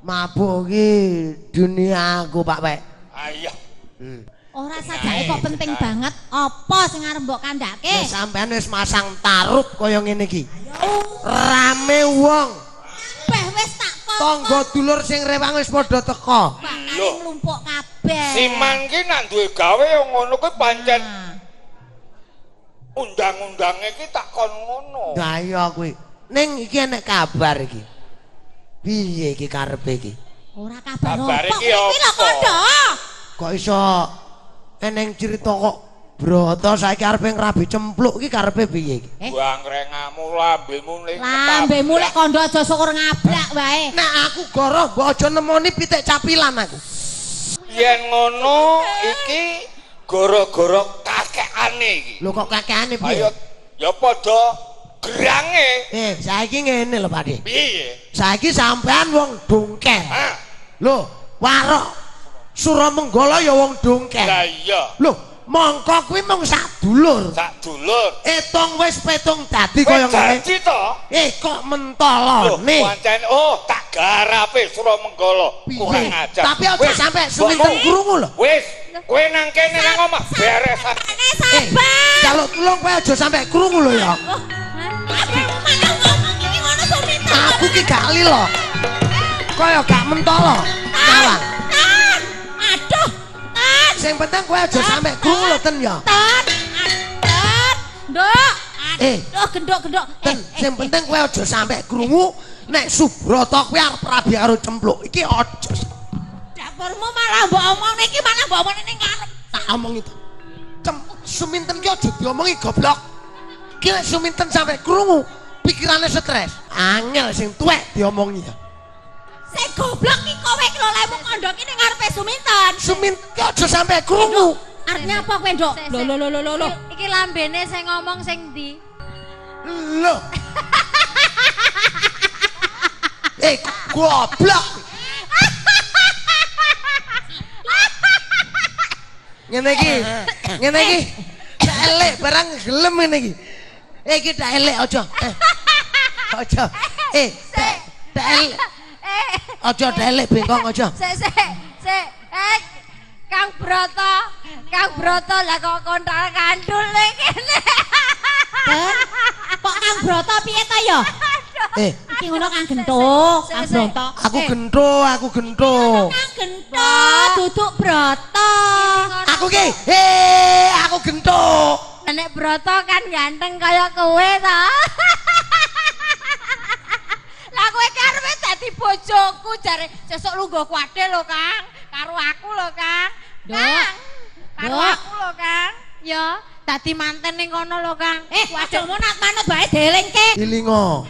Mabuk ki dunia aku Pak Pek. Ayo. Ora sajake kok penting banget apa sing arep mbok kandhake. Sampean wis masang tarup kaya ngene iki. Rame wong. Beh wis tak kok. Tangga dulur sing rewang wis padha teka. Bakal nglumpuk kabeh. Siman ki nak duwe gawe ngono kuwi pancen undang-undange ki tak kon ngono. Lah iya kuwi. Ning iki enek kabar iki. Piye iki karepe iki? Ora kabar Kabar opo iki opo? Kok iso eneng cerita kok Broto saiki arepe ngrabi cempluk iki karepe piye iki? Buang rengamu lambemu ning Lambemu lek kondo aja syukur ngablak wae. Nek aku goro mbok aja nemoni pitik capilan aku. Yen ngono iki gara-gara kakekane iki. Lho kok kakekane piye? Ayo ya padha gerange. Saiki ngene lho Pakde. Piye? Saiki sampean wong dongkel. Hah? Lho, warok Suramenggala ya wong dongkel. Lah iya. Lho, mongko kuwi mung sak dulur. Sak dulur. Etong wis petung dadi kaya ngene. Dadi to? Kok mentolone. Pancen tak garape Suramenggala. Kurang ajar. Tapi aja sampe suminten krungu lho. Wis, kowe nang kene nang omah beres. Sabar. Kalau tulung kowe aja sampe krungu lho ya. Mana ngomong iki ngono suminten. Aku ki gak lilo. Kaya gak mentolo. Nyawang. Aduh. Sing penting kowe aja sampe krungu lho ten ya. Nduk. Aduh gendok. Ten, sing penting kowe aja sampe krungu nek Subroto kuwi arep rabi karo cempluk. Iki aja. Dapurmu malah mbok omong niki malah mbok omong ning ngarep. Tak omong itu. Suminten ki aja diomongi goblok. Ki nek Suminten sampe krungu, pikirane stres. Angel sing tuwek diomongi ya. Sing goblok ki kowe lho lemu kondok ning ngarepe Suminten. Suminten ki aja sampe krungu. Artinya apa kowe, Nduk? Lho. Iki lambene sing ngomong sing ndi? Lho. Goblok. Ngene iki. Tak elek barang gelem ngene iki. Iki tak elek aja. Aja. Tak elek. Aja tak elek bengkong aja. Sik. Kang Broto lah kok kontrak kandul ning kene. Kok Kang Broto piye ta ya? Iki ngono Kang Gento, Kang Broto. Aku gento. Kang Gento, duduk Broto. Aku ki, aku gento. Nek Broto kan ganteng kaya kowe ta. Lah kowe karepe dadi bojoku jare sesuk lungguh kuwade lho Kang, karo aku lho Kang. Karo aku lho Kang. Ya, dadi manten ning kono lho Kang. Waduhmu nak manut bae delingke. Ilingo.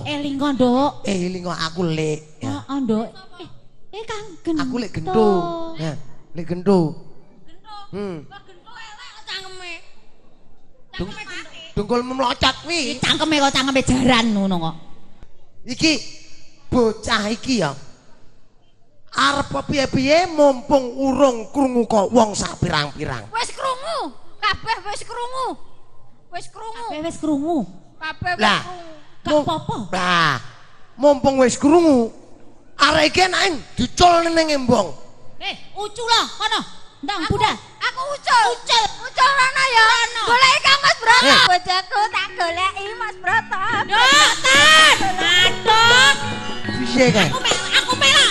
Elingo aku lek. Ya. Oh, Nduk. Kang Gento. Aku lek gento. Ya, lek gento. Gento elek cangkeme. Dungkulmu mlocot wi. Cangkeme kok cangkeme jaran ngono kok. Iki bocah iki ya arep piye-piye mumpung urung krungu kok wong sak pirang-pirang. Wis krungu, kabeh wis krungu. Wis krungu. Kabeh wis krungu. Kabeh wis Lah, krungu. Gak apa-apa. Lah, mumpung wis krungu, arek iki enak dicul ning embong. Ucu lah, kono. Ndang budal. Aku ucul. Ucul rono ya. Goleki Kang Mas Broto. Bojoku tak goleki Mas Broto. Dokter. Aduh. Piye kae? Aku mela.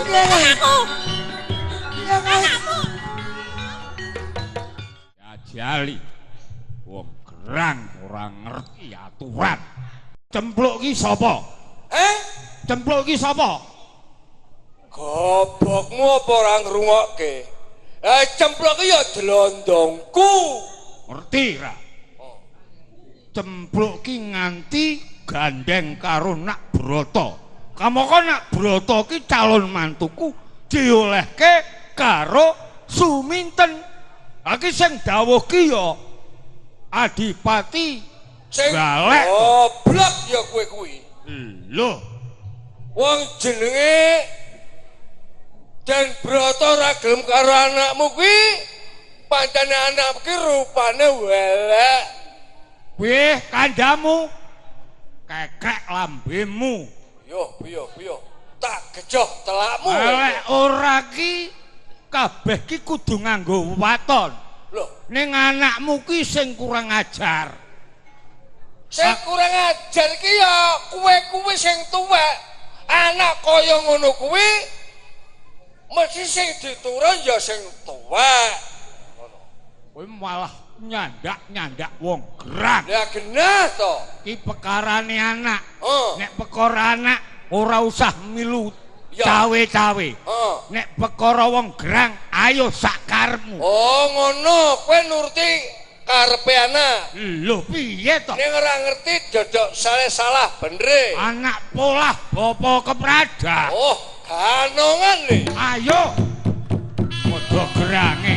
Piye kae? Aku. Anakmu. Ya jali. Wong gerang ora ngerti aturan. Cempluk ki sapa? Cempluk ki sapa? Gobokmu apa ora ngrungokke? Cemplok ya delondongku. Ngerti ra? Cempluk ki nganti gandeng karo Nak Broto. Kamangka Nak Broto ki calon mantuku diolehke karo Suminten. Aki sing dawuh ki ya Adipati Sing galek. goblok ya kowe kuwi. Lho, Wong jenenge Dan Broto ora gelem karo anakmu kuwi. Pancene anakmu ki rupane welek. piye kandamu? Kekek lambemu. Yo. Tak gejoh telakmu. Elek ora ki kabeh ki kudu nganggo waton. Loh, Ning anakmu ki sing kurang ajar. sing kurang ajar ki ya kowe sing tuwek. Anak kaya ngono kuwi mesti sing diturun ya sing tuwek. Kowe malah nyandak wong gerang. Ya genah to. Ki pekarane anak. Heeh. Nek perkara anak ora usah milu Ya. cawe-cawe. Heeh. Nek perkara wong gerang ayo sak karepmu. Oh ngono, kowe nuruti karepe anak. Lho piye to? Ning ora ngerti dodok salah bener. Anak polah bapa keprada. Oh, ganongan nih. Ayo padha gerange.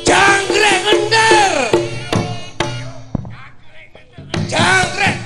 Jangkrik ngender. Jangkrik.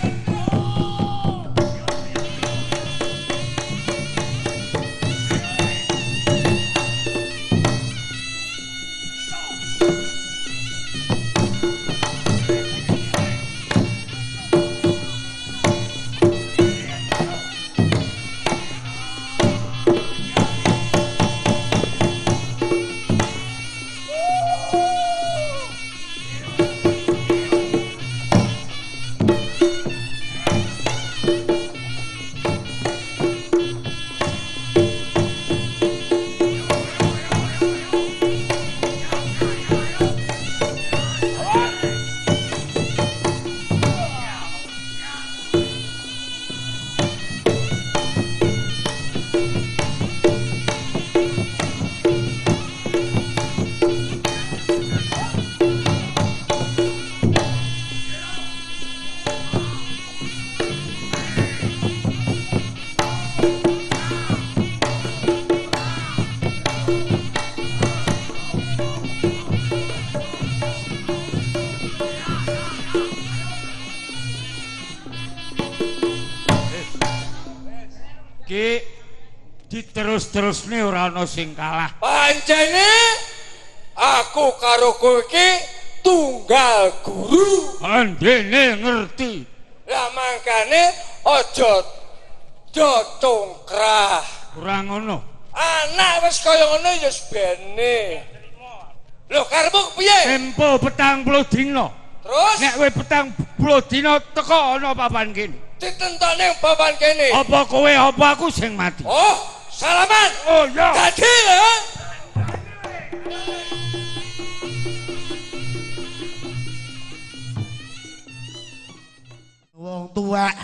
Ki diterus-terusne ora ana sing kalah. Pancene aku karo kowe iki tunggal guru. Andene ngerti. Lah mangkane aja congkrah. Ora ngono. Anak wis kaya ngono ya bene. Lho karepmu piye? Tempo 40 dina. Terus Nek kowe 40 dina teko ana papan kene. ditentone papan kene. Apa kowe apa aku sing mati? Oh, Salaman. Oh ya. Dadi ya. Wong tuwek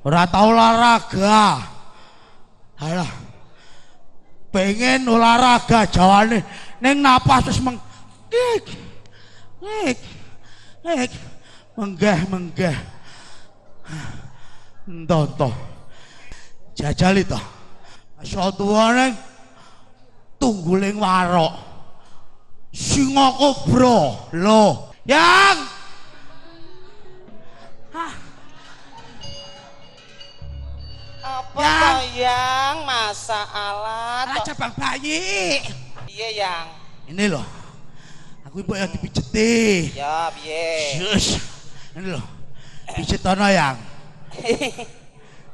ora tau olahraga. Alah. Pengen olahraga jawane ning napas wis menggah. Entonto. Jajali to. Asa tuwane tungguling warok. Singa kobra. Lho, Yang. Apa toh Yang masalah toh? Cabang bayi. Iya Yang. Ini loh. Aku ibu yang dipijeti. Ya piye? Yes. Ini loh. Pijetono Yang.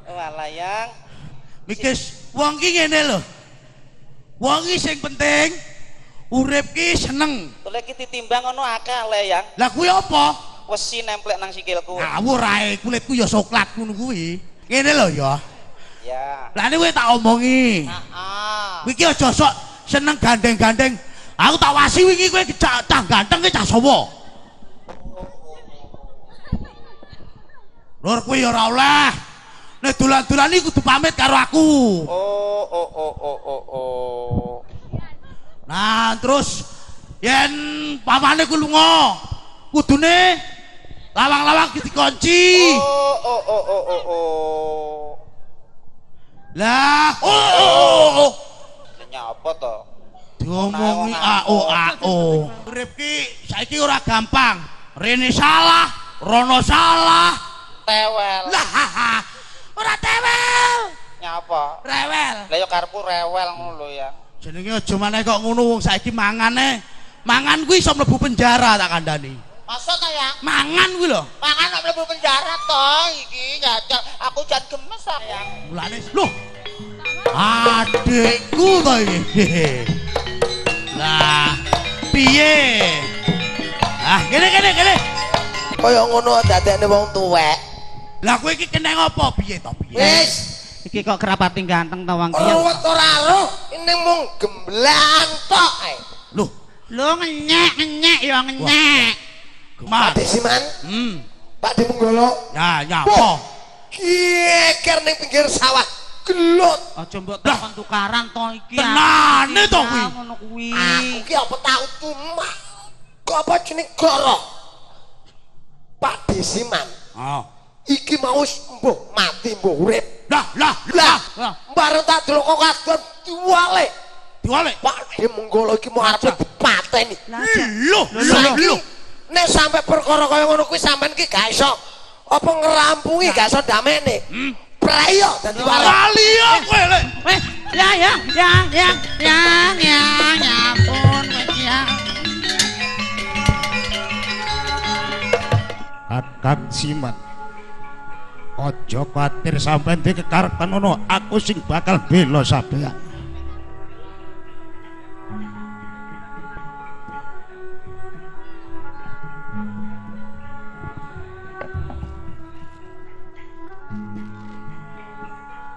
Walah Yang. Mikis wong ki ngene lho. Wong ki sing penting urip ki seneng. Tole ki ditimbang ngono akeh le Yang. Lah kuwi apa? Wesi nemplek nang sikilku. Ngawur ae kulitku ya coklat ngono kuwi. Ngene lho ya. Ya. Lah ini kowe tak omongi. Heeh. Kowe iki aja sok seneng gandeng-gandeng. Aku tak wasi wingi kowe cah ganteng ki cah sapa? Lur kowe ya ora oleh. Nek dolan-dolan iki kudu pamit karo aku. Oh. Nah, terus yen pamane ku lunga, kudune lawang-lawang dikunci. Oh. Lah, Nyapa to? diomongi AO. Urip ki saiki ora gampang. Rene salah, rono salah. Tewel. Lah, ora tewel. Nyapa? Rewel. Lah ya karepku rewel ngono lho ya. Jenenge aja maneh kok ngono wong saiki mangane. Mangan kuwi iso mlebu penjara tak kandhani. Masa ta ya? Mangan kuwi lho. Mangan kok mlebu penjara to iki jajal. Aku jan gemes aku ya. Mulane lho. Adikku to iki. Lah, piye? Ah, kene. Kaya ngono dadekne wong tuwek. Lah kowe iki kena apa piye to piye? Wis, Iki kok kerapating ganteng ta wong iki. ruwet ora ro, ini mung gemblang tok ae. Loh, Ngenyek ya ngenyek. Mas. Pak Desiman, Pak De Menggolo. Ya, nyapa? Kieker ning pinggir sawah. Gelut. Aja mbok takon tukaran to iki. Tenane to kuwi. Ngono kuwi. Aku ki apa tau cuma. Kok apa jeneng goro? Pak Desiman. Oh. Iki mau mbuh mati mbuh urip. Lah. Bareng tak delok kok kadon diwalek. Diwalek. Pak De Menggolo iki mau arep dipateni. Lho. Nek sampe perkara kaya ngono kuwi sampean ki gak iso apa ngerampungi gak iso damene. Prayo dadi walek. Lali ya kowe lek. Ya, ampun wis ya. Kakang Siman. Aja kuwatir sampean dikekarepan ngono, aku sing bakal bela sampean.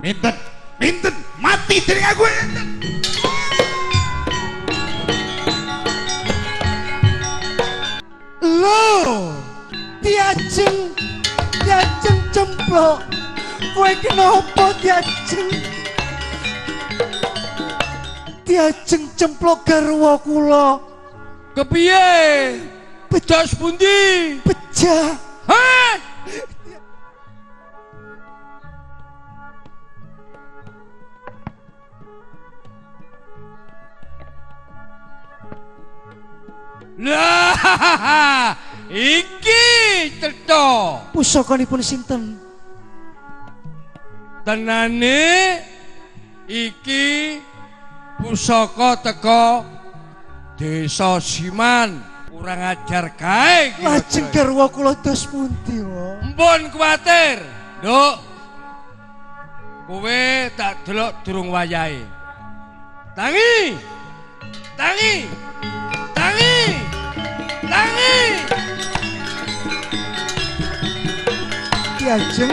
Minten mati dening aku. Lho, diajeng cemplok. Kowe iki napa diajeng cemplok garwa kula? Kepiye? Pecah pundi? Pecah. Hah? Lah, iki cetha. Pusakanipun sinten? Tenane iki pusaka teko Desa Siman. Kurang ajar kae iki. Lajeng garwa kula dos pundi, Wong? Mpun kuwatir, Nduk. Kowe tak delok durung wayahe. Tangi. Diajeng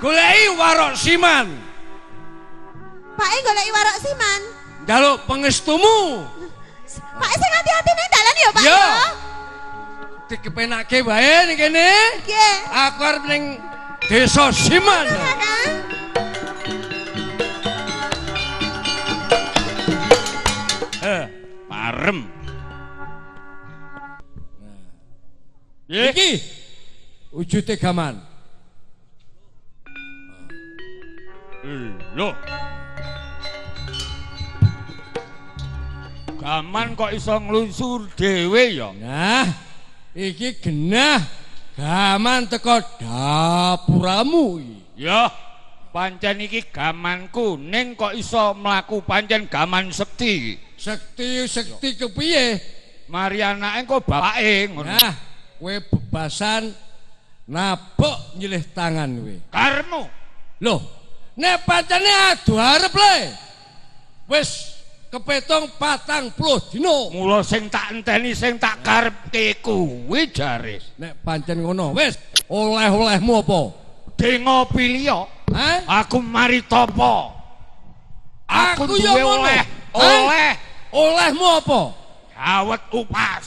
goleki Warok Siman. Pak goleki Warok Siman. Njaluk pangestumu. Pak sing hati-hati ning dalan ya, Pak. Yo. Dikepenake wae ning kene. Nggih. Aku arep ning Desa Siman. Parem. Iki wujude gaman. Lho. Gaman kok iso nglunsur dhewe ya? Nah, iki genah gaman teko dapuramu iki. Ya, pancen iki gamanku, ning kok iso mlaku pancen gaman sekti. Sekti kepiye? Mari anake kok bapake ngono. Nah, kowe bebasan nabok nyilih tangan kowe. Karmu. Loh, nek pancene adu arep le. Wis kepetong 40 dino. Mula sing tak enteni sing tak karepke kuwi jare. Nek pancen ngono, wis oleh-olehmu apa? Dengo pilio. Aku mari topo. Aku duwe olehmu apa? Dawet upas.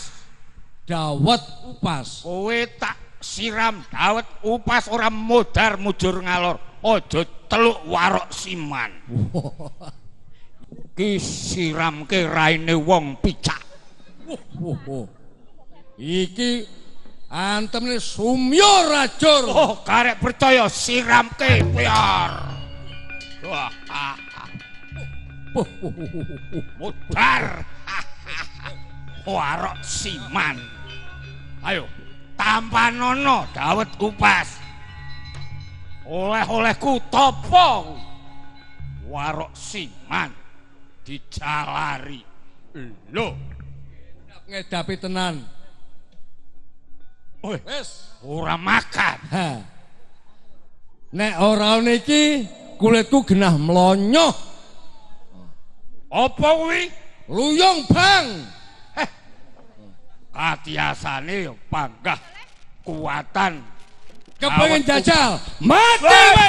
Dawet upas. Kowe tak siram dawet upas ora modar mujur ngalor. Aja teluk Warok Siman. Ki siramke raine wong picak. Iki antemne sumyo rajur. Oh, karek percaya siramke piar. Mudar. Warok Siman. Ayo, tampanono dawet upas. Oleh-olehku topo. Warok Siman dijalari. Lho. Ngedapi tenan. Wes, ora makan. Nek ora niki kulitku genah mlonyoh. Apa kuwi? Luyung bang. Katiasane panggah kuatan. Kepengin jajal. Mati we.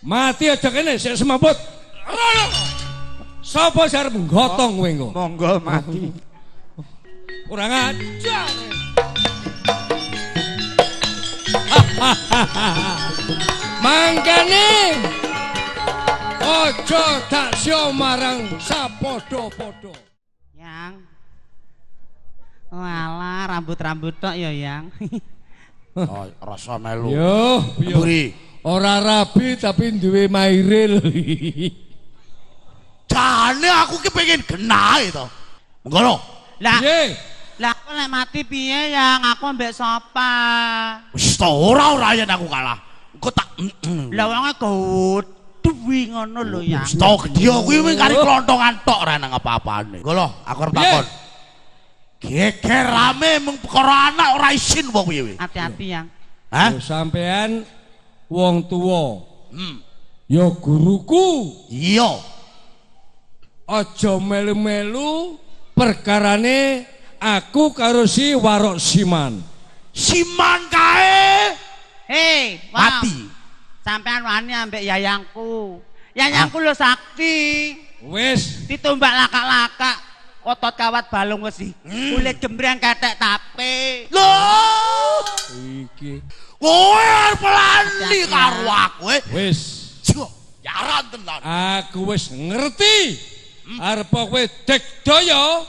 Mati aja kene sik semaput. Sapa arep nggotong kowe engko? Monggo mati. Kurang ajar. Mangkane ojo tak sio marang sapodo-podo. Yang. Walah, rambut-rambut tok ya, Yang. Oh, rasa melu. Yo, piye? Ora rabi tapi duwe mairil. Jane aku ki pengen genah to. Ngono. Lah. Lah aku nek mati piye, Yang? Aku mbek sapa? Wis to ora yen aku kalah. Engko tak Lah wonge duwi ngono lho, Yang. Wis to gedhe kuwi kari klontongan tok ora nang apa-apane. Engko lho, aku arep takon. Geger rame mung perkara anak ora isin apa piye? Hati-hati, Yang. Hah? Sampean wong tuwa. Ya guruku. Iya. Aja melu-melu perkarane aku karo si Warok Siman. Siman kae. Hei, mati. Sampean wani ambek yayangku. Yayangku lho sakti. Wis ditumbak lakak-lakak. Otot kawat balung wesi. Kulit gembrang ketek tape. Lho. Iki. Kowe arep lali karo aku. Wis. Jaran tenan. Aku wis ngerti. Arep kowe degdaya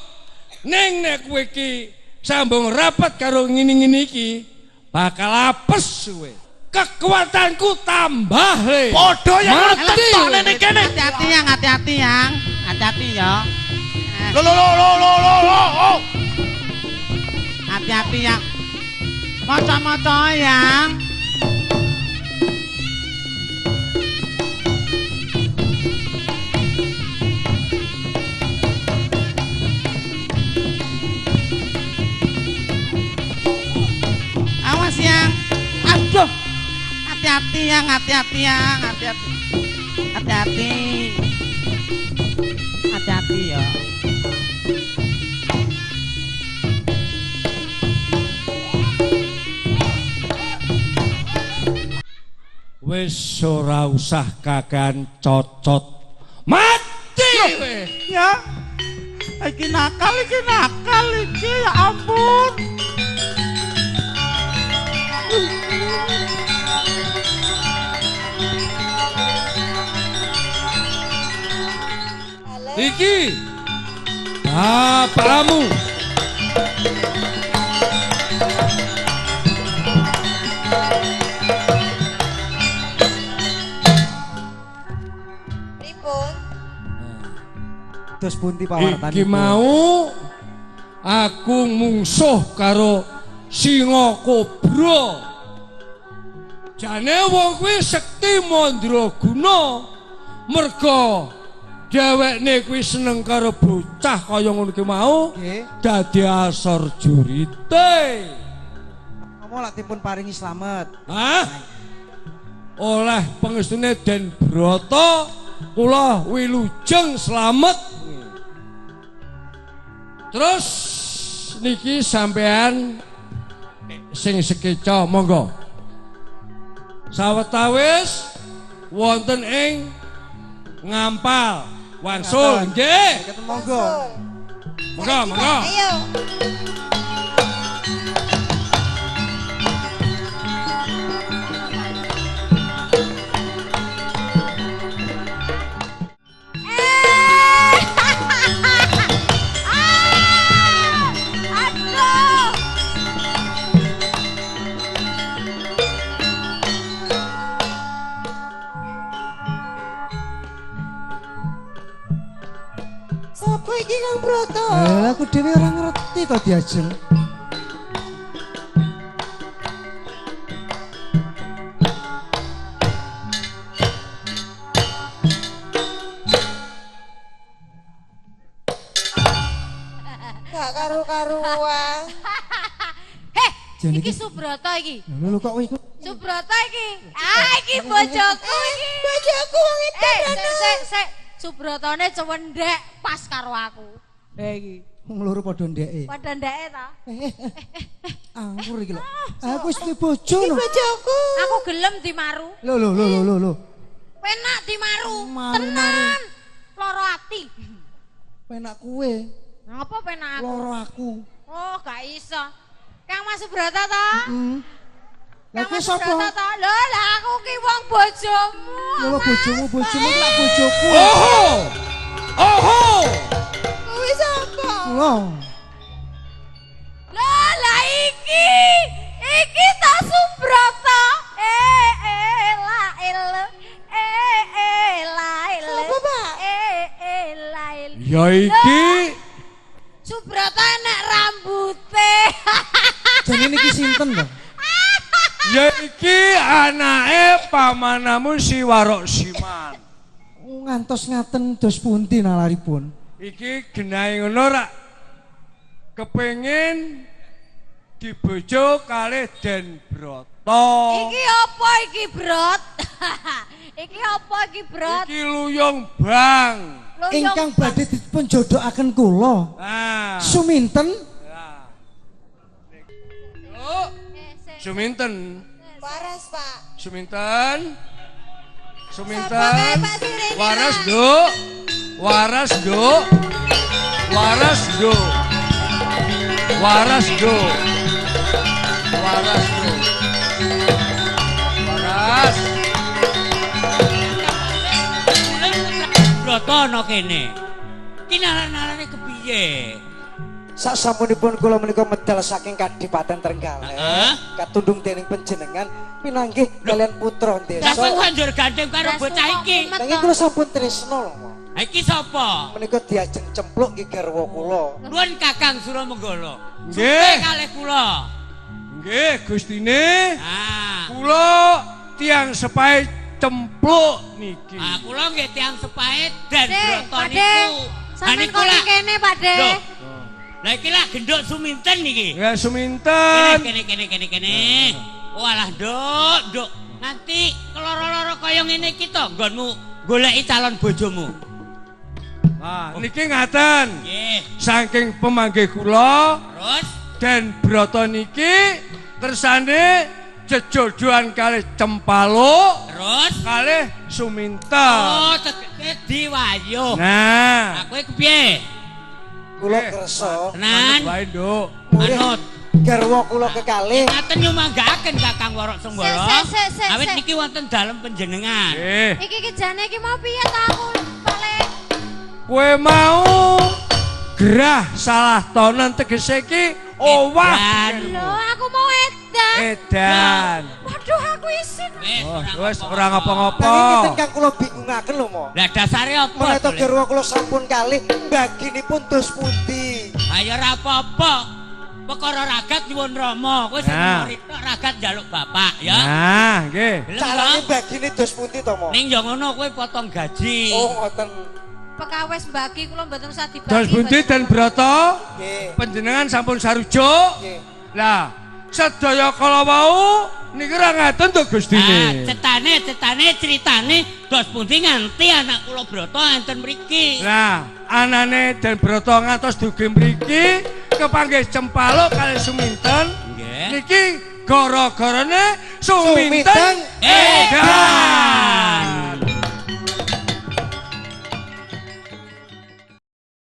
ning nek kowe iki sambung rapat karo ngene-ngene iki bakal apes kowe. Kekuatanku tambah le. Padha yang ngetokne ning kene. Hati-hati Yang, hati-hati Yang. Hati-hati ya. Lo. Hati-hati Yang. Maca-maca Yang. Awas Yang. Aduh. Hati-hati Yang, hati-hati Yang, hati-hati. Hati-hati. Hati-hati ya. Wis ora usah kakan cocot. Mati kowe. Ya. Iki nakal iki ya ampun. Iki bapakmu. Pripun? Terus bunti pawartan Iki mau aku mungsuh karo singa kobra. Jane wong kuwi sekti mandraguna. Merga dhewekne kuwi seneng karo bocah kaya ngono ki mau. Dadi asor jurite. Apa lak dipun paringi slamet? Hah? Oleh pangestune Den Brata kula wilujeng slamet. Terus niki sampean sing sekeca monggo. Sawetawis wonten ing Ngampal wangsul nggih. Monggo. Monggo. Ayo. Sopo iki Kang Broto? Aku dhewe ora ngerti to diajeng. Gak karu-karuan. Iki Subroto iki. Lho kok iku Subroto iki. Iki bojoku iki. Bojoku wong edan. Sik. Subrotone cewendek pas karo aku. iki wong loro padha ndeke. Padha ndeke ta? Anggur iki lho. Aku wis duwe bojo lho. Bojoku. Aku gelem dimaru. Lho. Penak dimaru. Maru. Tenan. Loro ati. Penak kowe. Ngapa penak aku? Loro aku. Oh, gak iso. Kang Mas Subroto ta? Lah kowe Mas sapa? Subroto ta? Lho, lah aku ki wong bojomu. Lho bojomu lak bojoku. Oho. Kuwi sapa? Lho. Lah iki ta Subroto. Sapa, Pak? Ya iki Subroto enek rambute. Jane niki sinten to? ya iki anake pamanamu si Warok Siman. Ngantos ngaten dos pundi nalaripun? Iki genahe ngono ra kepengin dibojo kalih Den Brata. Iki apa iki, Brot? Iki apa iki, Brot? Iki Luyung Bang. Ingkang badhe dipun jodohaken kula. Nah. Suminten? Suminten. Waras, Pak. Suminten. Pak Sireni? Waras, Nduk. Waras, Nduk. Waras, Nduk. Waras, Nduk. Waras, Nduk. Waras. Broto ana kene. Ki naran-narane kepiye? Sasampunipun kula menika medal saking Kadipaten Trenggalek, katundung dening panjenengan pinanggih kalian putra desa. Lah kok banjur gandeng karo bocah iki? Nanging kula sampun tresna lho. Ha iki sapa? Menika diajeng cempluk ki garwa kula. Nuwun Kakang Suramanggala. Nggih. Kalih kula. Nggih, Gustine. Ah. Kula tiang sepahe cempluk niki. Ah, kula nggih tiyang sepait dan broto Pakde. niku. Sampeyan kok kene, Pakde. Lah iki lah genduk Suminten iki. Ya Suminten. Kene. Walah, Nduk. Nanti keloro-loro kaya ngene iki to nggonmu goleki calon bojomu. Nah, niki ngaten. Nggih. Saking pemanggih kula, Terus Den Brata niki kersane jejodohan kalih Cempaluk Terus kalih Suminten. oh tegese Diwayu. Nah, Aku iki piye? Kula kersa Tenan. wae, Nduk. Manut. garwa kula kekalih Ngaten nyumanggaaken Kakang Warok Sembolo. Sik. Awit niki wonten dalem panjenengan. Nggih. Iki kejane iki mau piye ta aku paling Kowe mau gerah salah tonen tegese iki owah. lho aku mau edan. Edan. Waduh aku isin. Wes ora ngapa-ngapa. nanging ngeten kang kula bingungaken lho mo Lah dasare apa? menawa Dul? garwa kula sampun kalih baginipun dos pundi Ayo ora apa-apa. Perkara ragat nyuwun Rama. Kowe sing Nah. murid ragat njaluk bapak ya. Nah, nggih. carane bagine dos pundi to mo Ning yo ngono kowe potong gaji. oh ngoten Pekawis mbagi kula mboten usah dibagi. Dos Bundi dan Broto nggih panjenengan sampun sarujuk. nggih Lah, sedaya kala wau niki ora ngaten to Ah, Gustine. cetane critane dos pundi nganti anak kula Broto enten mriki. Nah, anane dan Broto ngantos dugi mriki kepanggih Cempaluk kali Suminten. Nggih. Niki gara-garane Suminten Suminten edan.